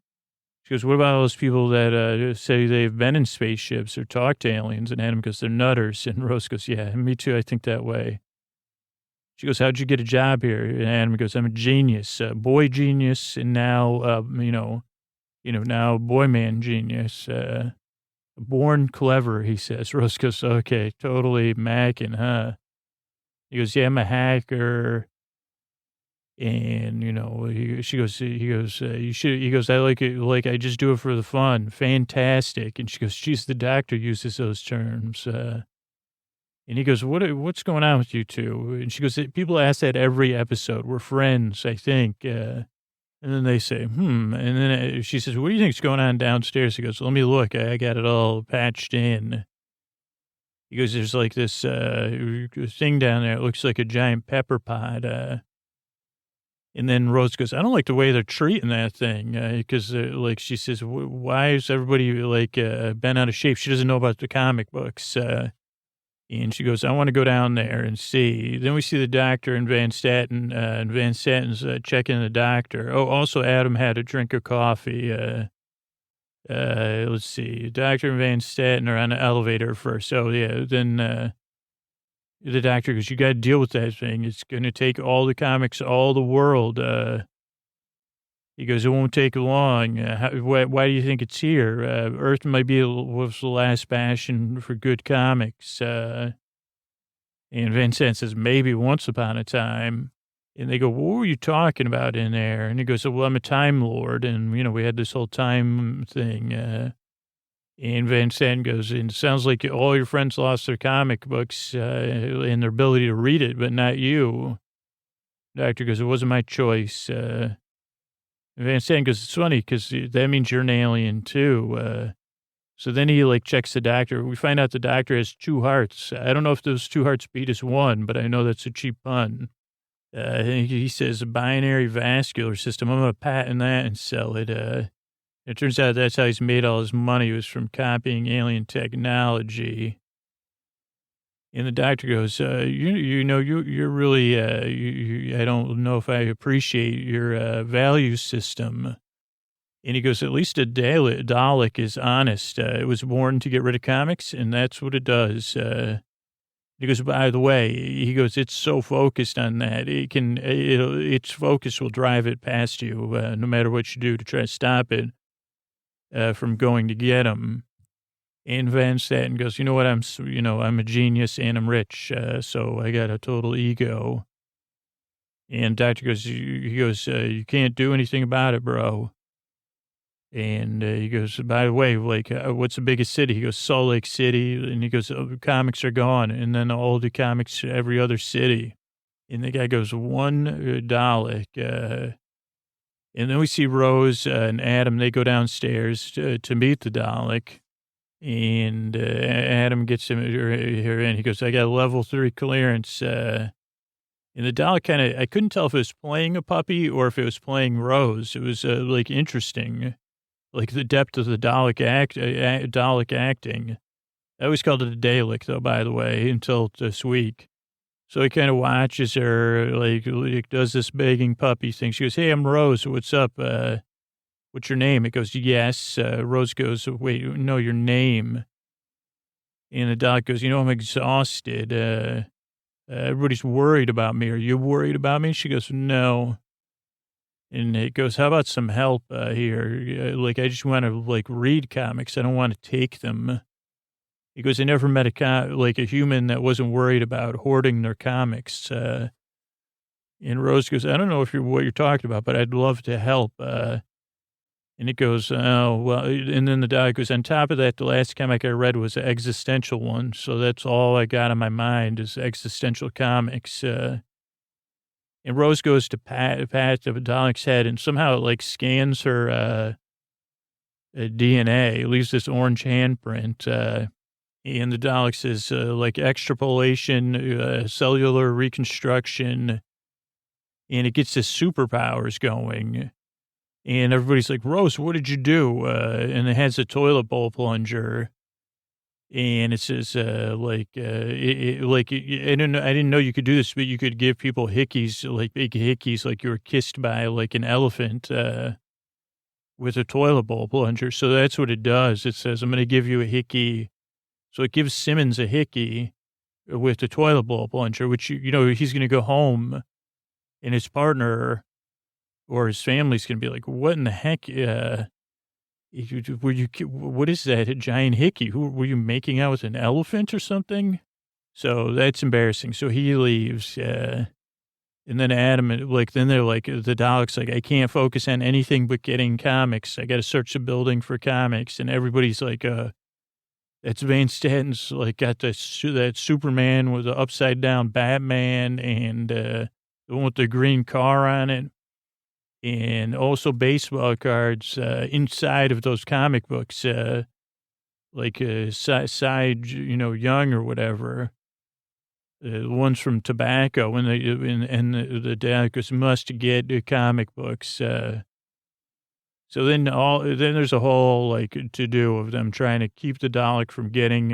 She goes, what about all those people that say they've been in spaceships or talked to aliens? And Adam goes, they're nutters. And Rose goes, yeah, me too. I think that way. She goes, how'd you get a job here? And Adam goes, I'm a genius, boy genius, and now, now boy man genius. Born clever, he says. Rose goes, okay, totally macking, huh? He goes, yeah, I'm a hacker. And, he goes, you should, he goes, I like it, like, I just do it for the fun. Fantastic. And she goes, geez, the doctor uses those terms. And he goes, what's going on with you two? And she goes, people ask that every episode. We're friends, I think. And then they say, And then she says, what do you think's going on downstairs? He goes, let me look. I got it all patched in. He goes, there's like this thing down there. It looks like a giant pepper pot. And then Rose goes, I don't like the way they're treating that thing. Because, she says, why is everybody, bent out of shape? She doesn't know about the comic books. And she goes, I want to go down there and see. Then we see the doctor and Van Staten, and Van Staten's checking the doctor. Oh, also Adam had a drink of coffee. Let's see. Doctor and Van Staten are on the elevator first. So, yeah, then the doctor goes, you got to deal with that thing. It's going to take all the comics, all the world. He goes, it won't take long. Why do you think it's here? Earth might be was the last bastion for good comics. And Vincent says, maybe once upon a time. And they go, what were you talking about in there? And he goes, well, I'm a Time Lord. And, we had this whole time thing. And Van Sant goes, and it sounds like all your friends lost their comic books and their ability to read it, but not you. The doctor goes, it wasn't my choice. Van Sant goes, it's funny because that means you're an alien too. So then he checks the doctor. We find out the doctor has two hearts. I don't know if those two hearts beat as one, but I know that's a cheap pun. He says a binary vascular system. I'm going to patent that and sell it. It turns out that's how he's made all his money, was from copying alien technology. And the doctor goes, you're really, I don't know if I appreciate your value system. And he goes, at least a Dalek is honest. It was born to get rid of comics, and that's what it does. He goes, by the way, he goes, it's so focused on that. Its focus will drive it past you, no matter what you do to try to stop it from going to get him. And Van Staten goes, you know what, I'm a genius and I'm rich, so I got a total ego. And doctor goes, you can't do anything about it, bro. And he goes, by the way, what's the biggest city? He goes, Salt Lake City. And he goes, comics are gone. And then all the comics, every other city. And the guy goes, one Dalek. And then we see Rose and Adam, they go downstairs to meet the Dalek. And Adam gets him here in. He goes, I got level 3 clearance. And the Dalek I couldn't tell if it was playing a puppy or if it was playing Rose. It was interesting, the depth of the Dalek acting. I always called it a Dalek, though, by the way, until this week. So he kind of watches her, does this begging puppy thing. She goes, hey, I'm Rose. What's up? What's your name? It goes, yes. Rose goes, wait, no, your name. And the Dalek goes, I'm exhausted. Everybody's worried about me. Are you worried about me? She goes, no. And it goes, how about some help here? I just want to, read comics. I don't want to take them. He goes, I never met a human that wasn't worried about hoarding their comics. And Rose goes, I don't know what you're talking about, but I'd love to help. And it goes, oh, well, and then the Dalek goes, on top of that, the last comic I read was an existential one. So that's all I got on my mind is existential comics. And Rose goes to pat the Dalek's head, and somehow it scans her DNA. It leaves this orange handprint. And the Dalek says, extrapolation, cellular reconstruction, and it gets his superpowers going. And everybody's like, Rose, what did you do? And it has a toilet bowl plunger. And it says, I didn't know you could do this, but you could give people hickeys, big hickeys, like you were kissed by an elephant, with a toilet bowl plunger. So that's what it does. It says, I'm going to give you a hickey. So it gives Simmons a hickey with the toilet bowl plunger, which, he's going to go home and his partner or his family's going to be like, what in the heck? What is that? A giant hickey? Were you making out with an elephant or something? So that's embarrassing. So he leaves, and then Adam, then they're like, the Daleks, like, I can't focus on anything but getting comics. I got to search the building for comics. And everybody's like, that's Van Statten's, like, got that Superman with the upside down Batman and the one with the green car on it. And also baseball cards inside of those comic books, side, Young or whatever. The ones from Tobacco, and the Daleks must get the comic books. So then there's a whole to do of them trying to keep the Dalek from getting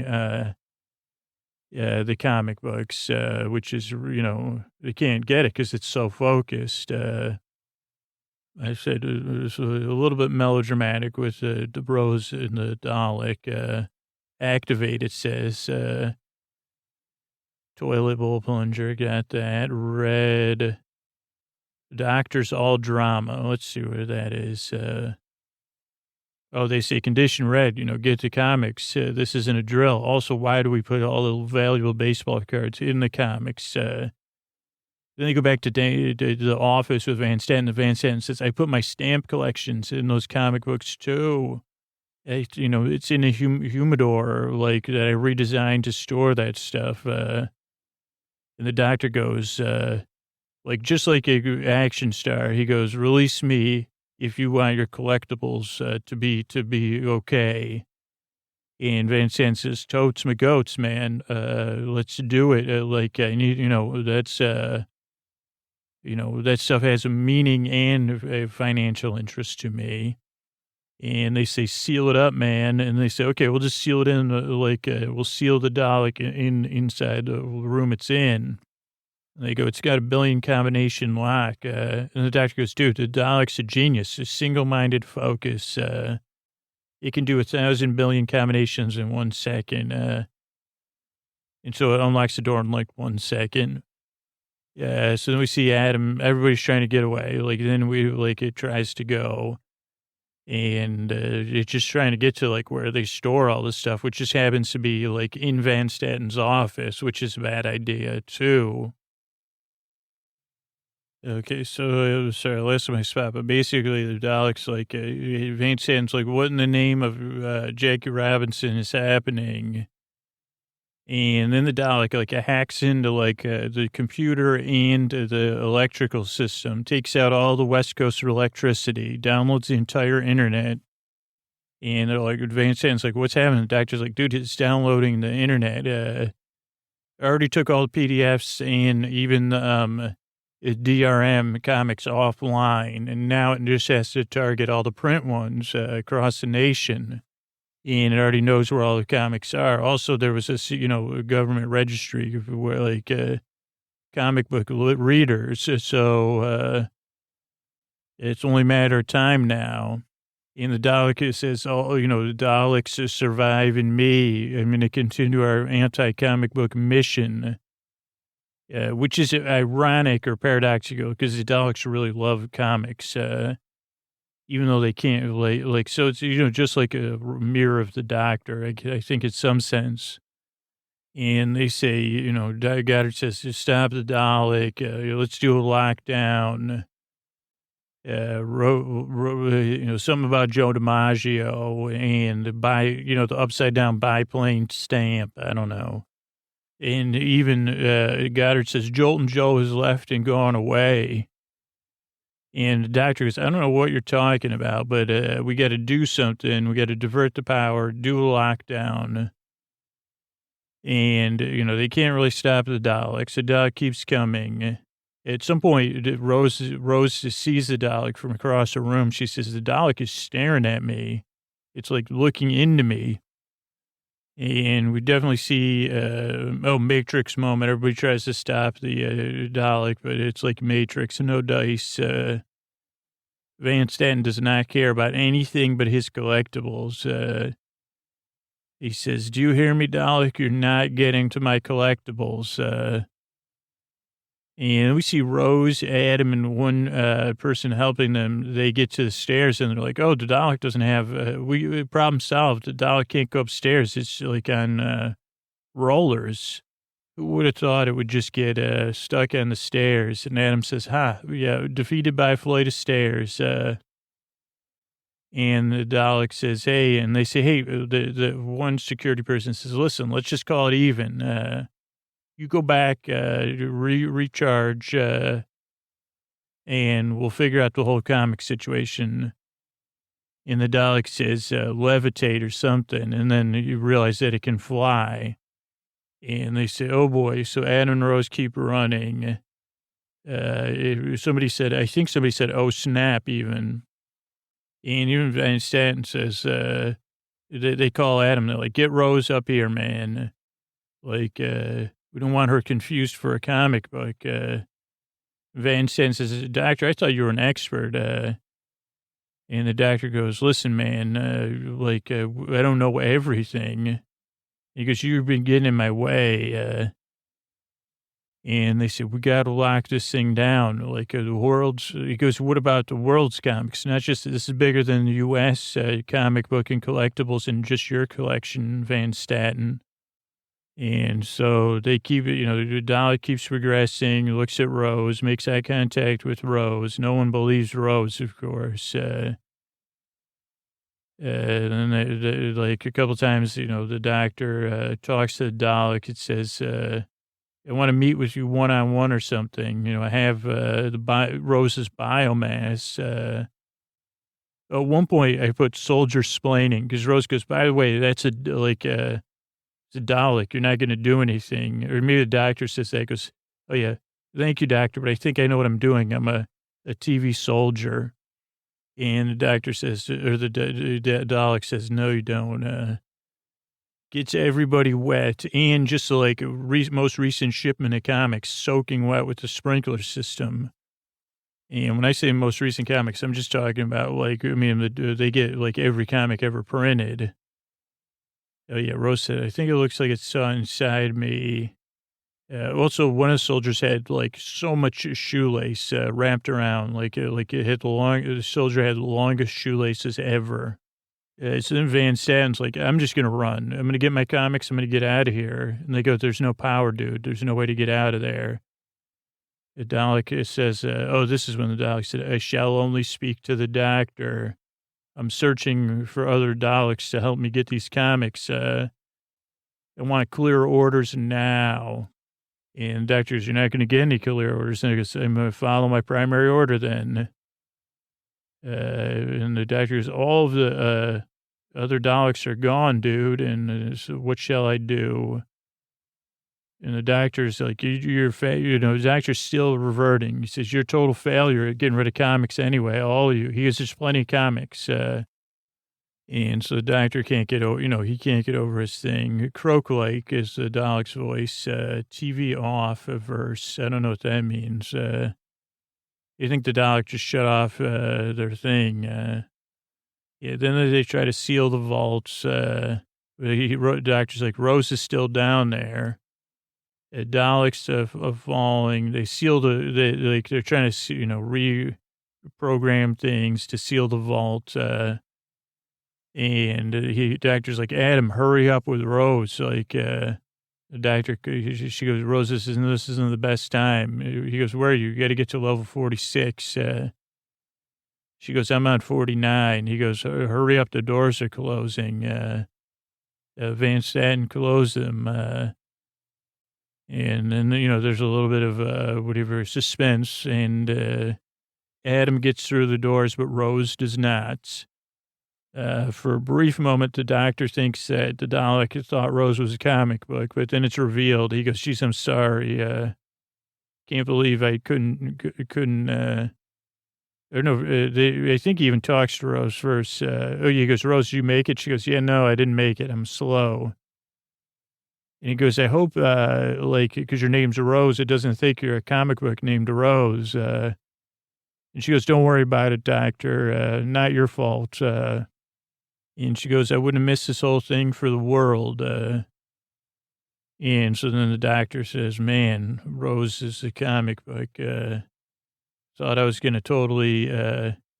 the comic books, which is they can't get it because it's so focused. I said it was a little bit melodramatic with the bros and the Dalek. Activate, it says. Toilet bowl plunger, got that. Red. Doctors all drama. Let's see where that is. They say condition red, get the comics. This isn't a drill. Also, why do we put all the valuable baseball cards in the comics? Then they go back to the office with Van Statten. The Van Statten says, I put my stamp collections in those comic books too. It's in a humidor, that I redesigned to store that stuff. And the doctor goes, just like a action star, he goes, release me if you want your collectibles to be okay. And Van Statten says, totes my goats, man. Let's do it. I need, that's... that stuff has a meaning and a financial interest to me. And they say, seal it up, man. And they say, okay, we'll just seal it in, we'll seal the Dalek inside the room it's in. And they go, it's got a billion combination lock. And the doctor goes, dude, the Dalek's a genius, a single-minded focus. It can do 1,000 billion combinations in 1 second. And so it unlocks the door in 1 second. Yeah, so then we see Adam, everybody's trying to get away. Then it tries to go. And it's just trying to get to, where they store all this stuff, which just happens to be, in Van Statten's office, which is a bad idea, too. Okay, so, sorry, I lost my spot. But basically, the Dalek's Van Statten's what in the name of Jackie Robinson is happening? And then the Dalek, hacks into, the computer and the electrical system, takes out all the West Coast electricity, downloads the entire internet. And they're Van Statten's what's happening? The doctor's dude, it's downloading the internet. I already took all the PDFs and even the DRM comics offline. And now it just has to target all the print ones across the nation. And it already knows where all the comics are. Also, there was a government registry where comic book readers. So it's only a matter of time now. And the Dalek says, the Daleks survive in me. I'm going to continue our anti-comic book mission, which is ironic or paradoxical because the Daleks really love comics. Even though they can't so it's, just like a mirror of the doctor, I think in some sense. And they say, Goddard says, to stop the Dalek, let's do a lockdown. Something about Joe DiMaggio and the upside down biplane stamp. I don't know. And even Goddard says, Jolton Joe has left and gone away. And the doctor goes, I don't know what you're talking about, but we got to do something. We got to divert the power, do a lockdown. And, they can't really stop the Daleks. The Dalek keeps coming. At some point, Rose sees the Dalek from across the room. She says, the Dalek is staring at me. It's looking into me. And we definitely see, Matrix moment. Everybody tries to stop the Dalek, but it's Matrix, no dice. Van Staten does not care about anything but his collectibles. He says, "Do you hear me, Dalek? You're not getting to my collectibles." And we see Rose, Adam, and one person helping them. They get to the stairs, and they're like, "Oh, the Dalek doesn't have problem solved. The Dalek can't go upstairs. It's like on rollers. Who would have thought it would just get stuck on the stairs?" And Adam says, yeah, defeated by a flight of stairs." And the Dalek says, "Hey," and they say, "Hey," the one security person says, "Listen, let's just call it even. You go back, recharge, and we'll figure out the whole comic situation." And the Dalek says, "Levitate or something." And then you realize that it can fly. And they say, "Oh boy." So Adam and Rose keep running. Somebody said, "Oh snap," even. And even Van Staten says, they call Adam. They're like, "Get Rose up here, man. Like, we don't want her confused for a comic book." Van Staten says, "Doctor, I thought you were an expert." And the doctor goes, "Listen, man, I don't know everything." He goes, "You've been getting in my way." And they said, "We got to lock this thing down. Like the world's," he goes, "What about the world's comics? Not just, this is bigger than the U.S. Comic book and collectibles and just your collection, Van Staten." And so they keep it, the Dalek keeps progressing, looks at Rose, makes eye contact with Rose. No one believes Rose, of course. And then like a couple times, the doctor talks to the Dalek. It says, "I want to meet with you one-on-one or something. I have Rose's biomass." At one point, I put soldier splaining because Rose goes, "By the way, that's it's a Dalek. You're not going to do anything." Or maybe the doctor says that. Goes, "Oh, yeah, thank you, doctor, but I think I know what I'm doing. I'm a TV soldier." And the doctor says, or the Dalek says, "No, you don't." Gets everybody wet, and just like most recent shipment of comics, soaking wet with the sprinkler system. And when I say most recent comics, I'm just talking about they get like every comic ever printed. Oh, yeah, Rose said, "I think it looks like it saw inside me." Also, one of the soldiers had like so much shoelace wrapped around, the soldier had the longest shoelaces ever. So then Van Staten's like, "I'm just going to run. I'm going to get my comics. I'm going to get out of here." And they go, "There's no power, dude. There's no way to get out of there." The Dalek says, this is when the Dalek said, "I shall only speak to the doctor. I'm searching for other Daleks to help me get these comics. I want clear orders now." And the doctor goes, "You're not going to get any clear orders." And he goes, "I'm going to follow my primary order then." And the doctor goes, "All of the other Daleks are gone, dude. And so what shall I do?" And the doctor's like, the doctor's still reverting. He says, "You're a total failure at getting rid of comics anyway, all of you." He goes, "There's plenty of comics." And so the doctor can't get over, he can't get over his thing. Croak-like is the Dalek's voice, TV off a verse. I don't know what that means. You think the Dalek just shut off their thing. Yeah, then they try to seal the vaults. The doctor's like, "Rose is still down there." Daleks are falling. They seal they're trying to, reprogram things to seal the vault. And doctor's like, "Adam, hurry up with Rose." Like, the doctor, she goes, "Rose, this isn't the best time." He goes, "Where are you? You got to get to level 46. She goes, "I'm on 49. He goes, "Hurry up, the doors are closing." Van Staten closed them. And then, there's a little bit of suspense. And Adam gets through the doors, but Rose does not. For a brief moment, the doctor thinks that the Dalek thought Rose was a comic book, but then it's revealed. He goes, "Geez, I'm sorry. Can't believe I couldn't, I think he even talks to Rose first. He goes, "Rose, did you make it?" She goes, "Yeah, no, I didn't make it. I'm slow." And he goes, "I hope, because your name's Rose, it doesn't think you're a comic book named Rose." And she goes, don't worry about it, doctor. Not your fault. And she goes, I wouldn't miss this whole thing for the world. And so then the doctor says, man, Rose is a comic book. Thought I was going to totally,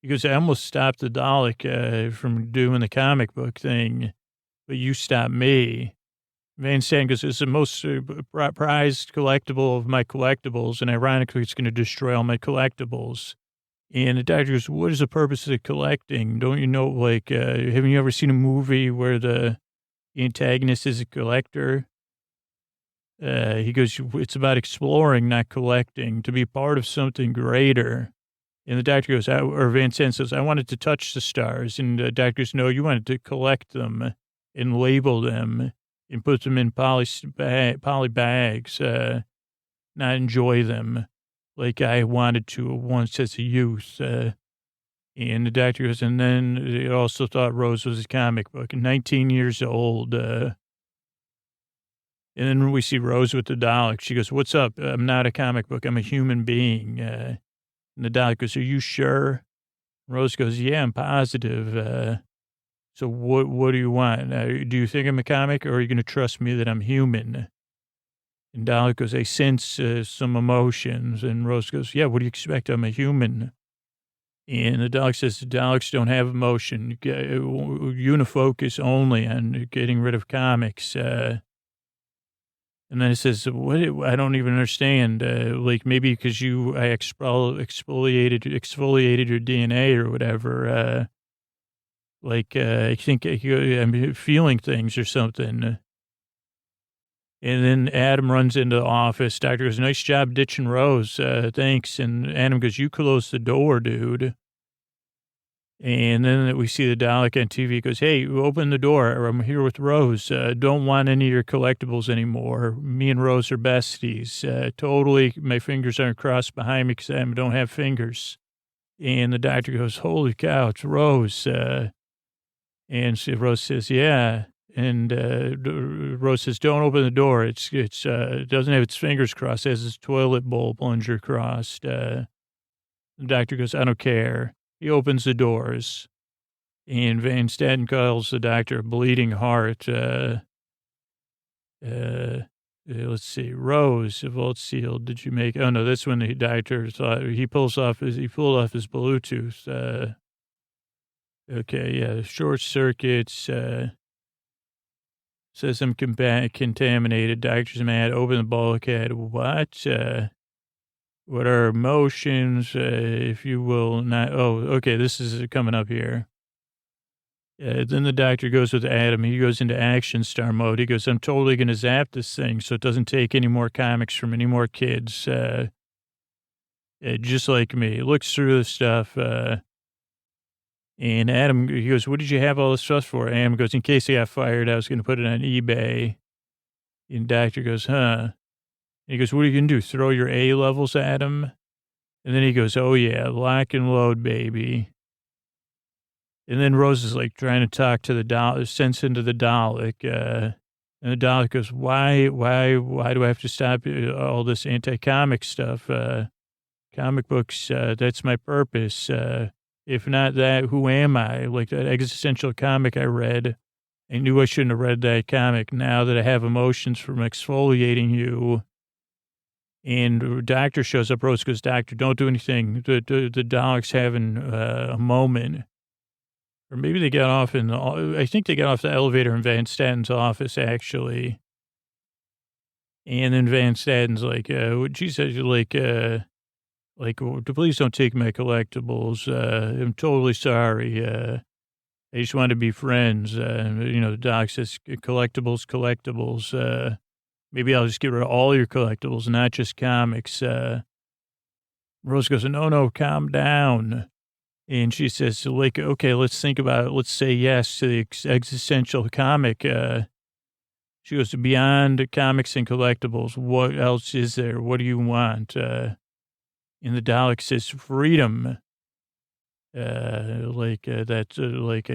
he goes, I almost stopped the Dalek from doing the comic book thing, but you stopped me. Van Stan goes, it's the most prized collectible of my collectibles, and ironically, it's going to destroy all my collectibles. And the doctor goes, what is the purpose of collecting? Don't you know, like, haven't you ever seen a movie where the antagonist is a collector? He goes, it's about exploring, not collecting, to be part of something greater. And the doctor goes, or Van Sant says, I wanted to touch the stars. And the doctor goes, no, you wanted to collect them and label them and put them in poly bags, not enjoy them like I wanted to once as a youth. And the doctor goes, and then they also thought Rose was a comic book, 19 years old. And then we see Rose with the Dalek. She goes, what's up? I'm not a comic book. I'm a human being. And the Dalek goes, are you sure? Rose goes, yeah, I'm positive. So what do you want? Do you think I'm a comic, or are you going to trust me that I'm human? And Dalek goes, I sense some emotions. And Rose goes, yeah, what do you expect? I'm a human. And the Dalek says, the Daleks don't have emotion. Unifocus only on getting rid of comics. And then it says, what? I don't even understand. Like maybe because I exfoliated your DNA or whatever. I think I'm feeling things or something. And then Adam runs into the office. Doctor goes, nice job ditching Rose. Thanks. And Adam goes, you close the door, dude. And then we see the Dalek on TV. He goes, hey, open the door. I'm here with Rose. Don't want any of your collectibles anymore. Me and Rose are besties. Totally, my fingers aren't crossed behind me because I don't have fingers. And the doctor goes, holy cow, it's Rose. And Rose says, yeah. And Rose says, don't open the door. It doesn't have its fingers crossed. It has its toilet bowl plunger crossed. The doctor goes, I don't care. He opens the doors. And Van Staden calls the doctor a bleeding heart. Let's see. Rose, if vault sealed, did you make? Oh, no, that's when the doctor thought he pulled off his Bluetooth. Okay, yeah, short circuits. Says I'm contaminated. Doctor's mad. Open the bulkhead. What? What are emotions, if you will not? Oh, okay, this is coming up here. Then the doctor goes with Adam. He goes into action star mode. He goes, I'm totally going to zap this thing so it doesn't take any more comics from any more kids. Just like me. He looks through the stuff. And Adam, he goes, what did you have all this stuff for? Adam goes, in case I got fired, I was going to put it on eBay. And doctor goes, huh? And he goes, what are you going to do? Throw your A levels at him? And then he goes, oh, yeah, lock and load, baby. And then Rose is like trying to talk to the Dalek, sense into the Dalek. And the Dalek goes, why do I have to stop all this anti-comic stuff? Comic books, that's my purpose. If not that, who am I? Like that existential comic I read. I knew I shouldn't have read that comic. Now that I have emotions from exfoliating you. And the doctor shows up. Rose goes, doctor, don't do anything. The Dalek's having a moment. Or maybe they got off I think they got off the elevator in Van Staten's office, actually. And then Van Staten's like, she says, please don't take my collectibles. I'm totally sorry. I just want to be friends. The doc says, collectibles. Maybe I'll just get rid of all your collectibles, not just comics. Rose goes, no, calm down. And she says, okay, let's think about it. Let's say yes to the existential comic. She goes, beyond comics and collectibles, what else is there? What do you want? And the Dalek says, freedom. I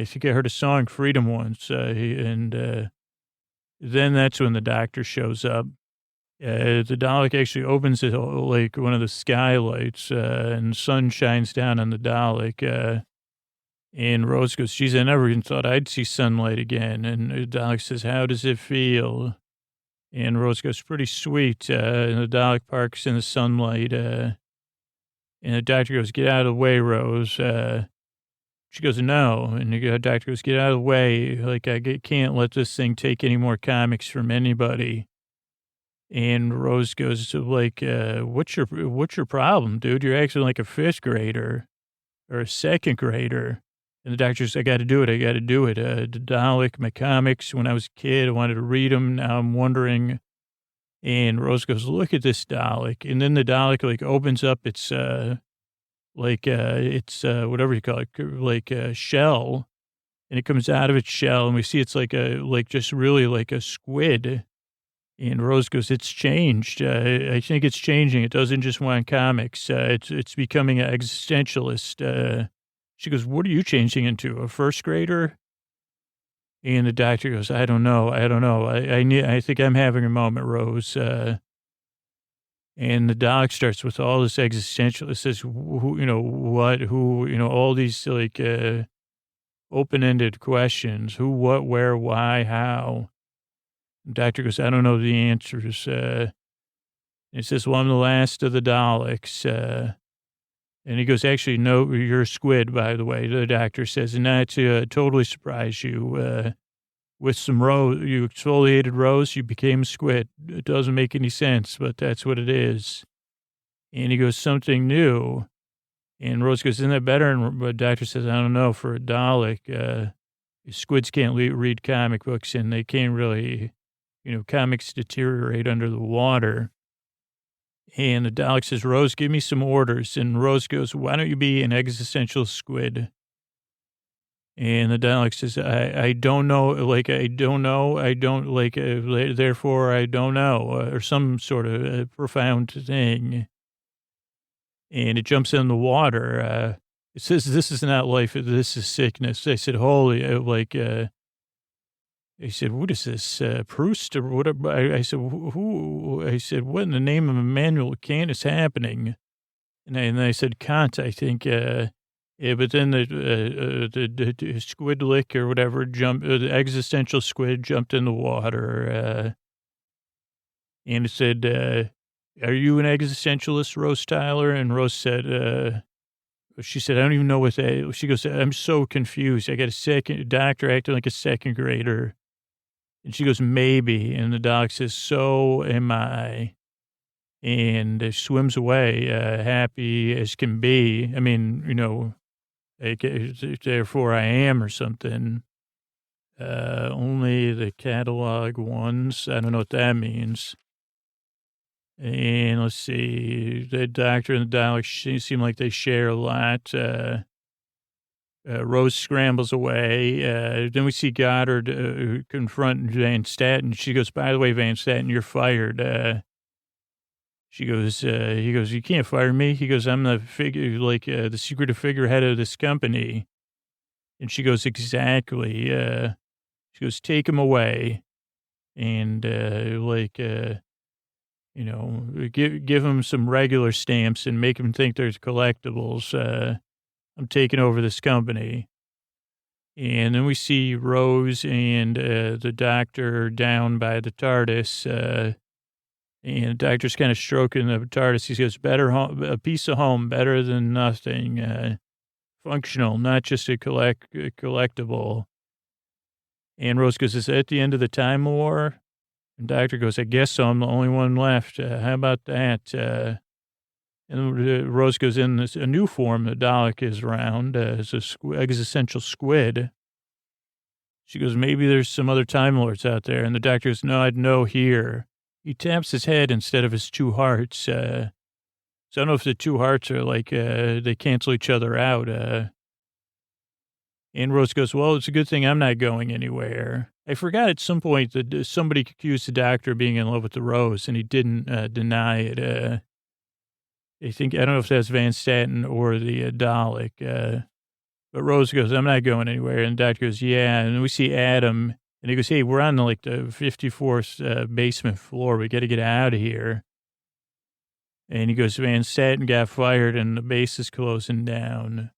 think I heard a song, Freedom, once. Then that's when the doctor shows up. The Dalek actually opens it like one of the skylights, and sun shines down on the Dalek. And Rose goes, geez, I never even thought I'd see sunlight again. And the Dalek says, how does it feel? And Rose goes, pretty sweet. And the Dalek parks in the sunlight. And the doctor goes, get out of the way, Rose. She goes, no. And the doctor goes, get out of the way. Like, can't let this thing take any more comics from anybody. And Rose goes, like, what's your problem, dude? You're acting like a fifth grader or a second grader. And the doctor says, I got to do it. The Dalek, my comics, when I was a kid, I wanted to read them. Now I'm wondering. And Rose goes, look at this Dalek. And then the Dalek, like, opens up its, whatever you call it, like a shell. And it comes out of its shell. And we see it's just really like a squid. And Rose goes, it's changed. I think it's changing. It doesn't just want comics. It's becoming an existentialist. She goes, what are you changing into, a first grader? And the doctor goes, I don't know. I think I'm having a moment, Rose. And the Dalek starts with all this existential. It says, all these like open-ended questions. Who, what, where, why, how. The doctor goes, I don't know the answers. It says, well, I'm the last of the Daleks. And he goes, actually, no, you're a squid, by the way. The doctor says, and that totally surprised you. With some rose, you exfoliated rose, you became a squid. It doesn't make any sense, but that's what it is. And he goes, something new. And Rose goes, isn't that better? And the doctor says, I don't know, for a Dalek, squids can't read comic books, and they can't really, comics deteriorate under the water. And the Dalek says, Rose, give me some orders. And Rose goes, why don't you be an existential squid? And the Dalek says, I don't know, therefore I don't know, or some sort of profound thing. And it jumps in the water. It says, this is not life, this is sickness. I said, he said, what is this, Proust or whatever? I said, who? I said, what in the name of Immanuel Kant is happening? And I said, Kant, I think, but then the squid lick or whatever the existential squid jumped in the water. And it said, are you an existentialist, Rose Tyler? And Rose said, she said, I don't even know what that, she goes, I'm so confused. I got a doctor acting like a second grader. And she goes, maybe. And the Dalek says, so am I. And swims away, happy as can be. I mean, therefore I am or something. Only the catalog ones. I don't know what that means. And let's see, the doctor and the Dalek seem like they share a lot. Rose scrambles away. Then we see Goddard confront Van Statten. She goes, by the way, Van Statten, you're fired. He goes, you can't fire me. He goes, I'm the the secretive figurehead of this company. And she goes, exactly. She goes, take him away. And give him some regular stamps and make him think there's collectibles. I'm taking over this company. And then we see Rose and the doctor down by the TARDIS. And the doctor's kind of stroking the TARDIS. He goes, a piece of home, better than nothing. Functional, not just a collectible. And Rose goes, is that at the end of the Time War? And Doctor goes, I guess so. I'm the only one left. How about that? And Rose goes, in a new form, the Dalek is around as a existential squid. She goes, maybe there's some other Time Lords out there. And the Doctor goes, no, I'd know here. He taps his head instead of his two hearts. So I don't know if the two hearts are they cancel each other out. And Rose goes, well, it's a good thing I'm not going anywhere. I forgot at some point that somebody accused the Doctor of being in love with the Rose, and he didn't deny it. I don't know if that's Van Statten or the Dalek. But Rose goes, I'm not going anywhere. And the Doctor goes, yeah. And we see Adam And he goes, hey, we're on like the 54th basement floor. We got to get out of here. And he goes, Van Staten got fired and the base is closing down.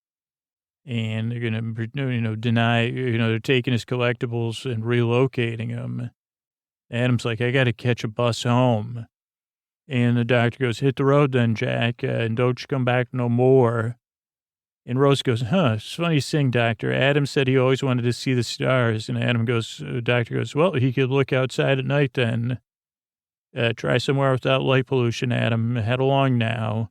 And they're going to, deny, they're taking his collectibles and relocating him. Adam's like, I got to catch a bus home. And the doctor goes, hit the road then, Jack, and don't you come back no more. And Rose goes, it's funny thing, doctor. Adam said he always wanted to see the stars. And Adam goes, doctor goes, well, he could look outside at night then. Try somewhere without light pollution, Adam. Head along now.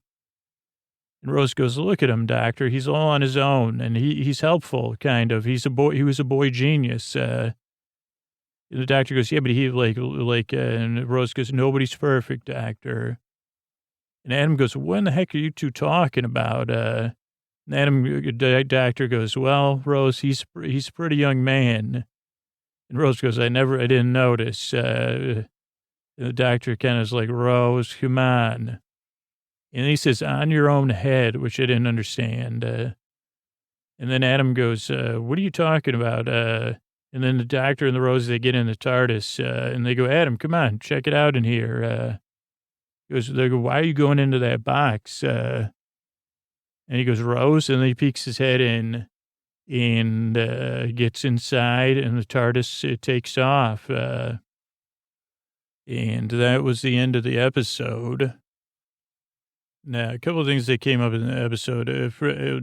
And Rose goes, look at him, doctor. He's all on his own, and he's helpful, kind of. He's a boy. He was a boy genius. The doctor goes, yeah, but he and Rose goes, nobody's perfect, doctor. And Adam goes, what in the heck are you two talking about? And doctor goes, well, Rose, he's a pretty young man. And Rose goes, I didn't notice. And the doctor kind of is like, Rose, come on. And he says, on your own head, which I didn't understand. And then Adam goes, what are you talking about? And then the doctor and the Rose, they get in the TARDIS, and they go, Adam, come on, check it out in here. They go, why are you going into that box? And he goes, Rose, and then he peeks his head in and gets inside, and the TARDIS takes off. And that was the end of the episode. Now, a couple of things that came up in the episode.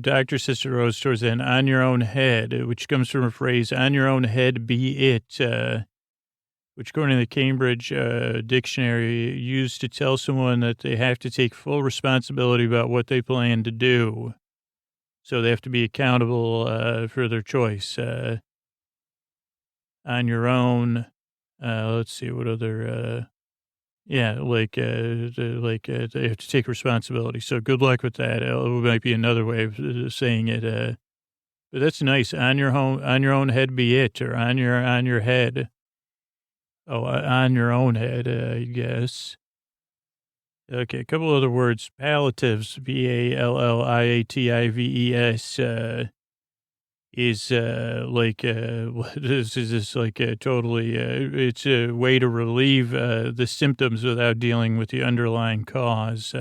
Dr. Sister Rose towards the end, on your own head, which comes from a phrase, on your own head be it, which according to the Cambridge Dictionary, used to tell someone that they have to take full responsibility about what they plan to do. So they have to be accountable for their choice. On your own, let's see, what other... they have to take responsibility. So good luck with that. It might be another way of saying it. But that's nice. On your own head be it, or on your head. Oh, on your own head, I guess. Okay, a couple other words. Palliatives, Palliatives, is this is just like a totally, it's a way to relieve the symptoms without dealing with the underlying cause.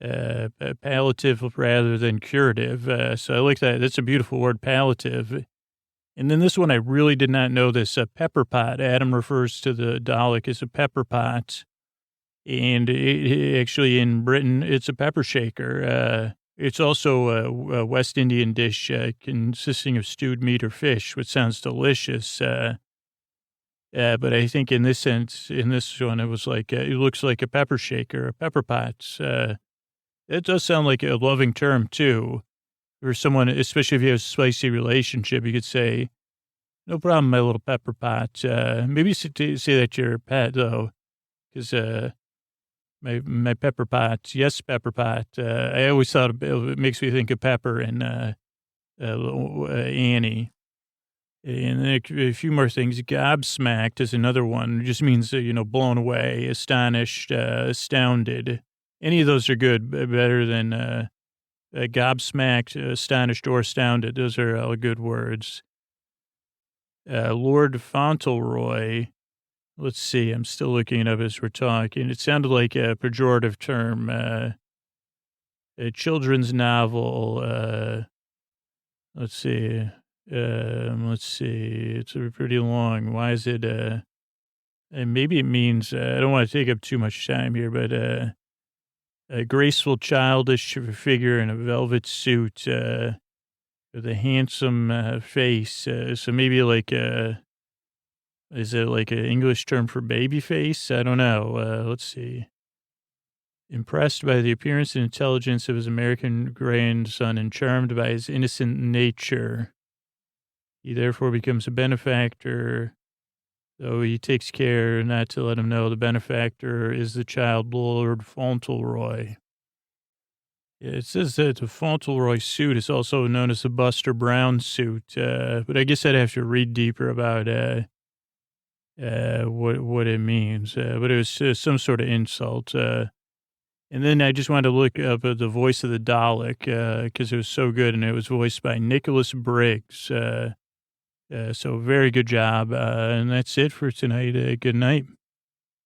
Palliative rather than curative. So I like that. That's a beautiful word, palliative. And then this one, I really did not know this, pepper pot. Adam refers to the Dalek as a pepper pot. And actually in Britain, it's a pepper shaker. It's also a West Indian dish consisting of stewed meat or fish, which sounds delicious. But I think in this sense, in this one, it was like, it looks like a pepper shaker, a pepper pot. It does sound like a loving term, too. For someone, especially if you have a spicy relationship, you could say, no problem, my little pepper pot. Maybe say that to your pet, though, because my pepper pot, yes, pepper pot. I always thought it makes me think of Pepper and Annie. And then a few more things. Gobsmacked is another one. It just means, blown away, astonished, astounded. Any of those are good, better than gobsmacked, astonished, or astounded. Those are all good words. Lord Fauntleroy. Let's see. I'm still looking it up as we're talking. It sounded like a pejorative term. A children's novel. Let's see. It's pretty long. Why is it? And maybe it means, I don't want to take up too much time here, but a graceful, childish figure in a velvet suit with a handsome face. So maybe like is it like an English term for baby face? I don't know. Let's see. Impressed by the appearance and intelligence of his American grandson and charmed by his innocent nature, he therefore becomes a benefactor, though he takes care not to let him know the benefactor is the child Lord Fauntleroy. It says that the Fauntleroy suit is also known as the Buster Brown suit, but I guess I'd have to read deeper about what it means. But it was some sort of insult. And then I just wanted to look up the voice of the Dalek because it was so good, and it was voiced by Nicholas Briggs. So very good job. And that's it for tonight. Good night.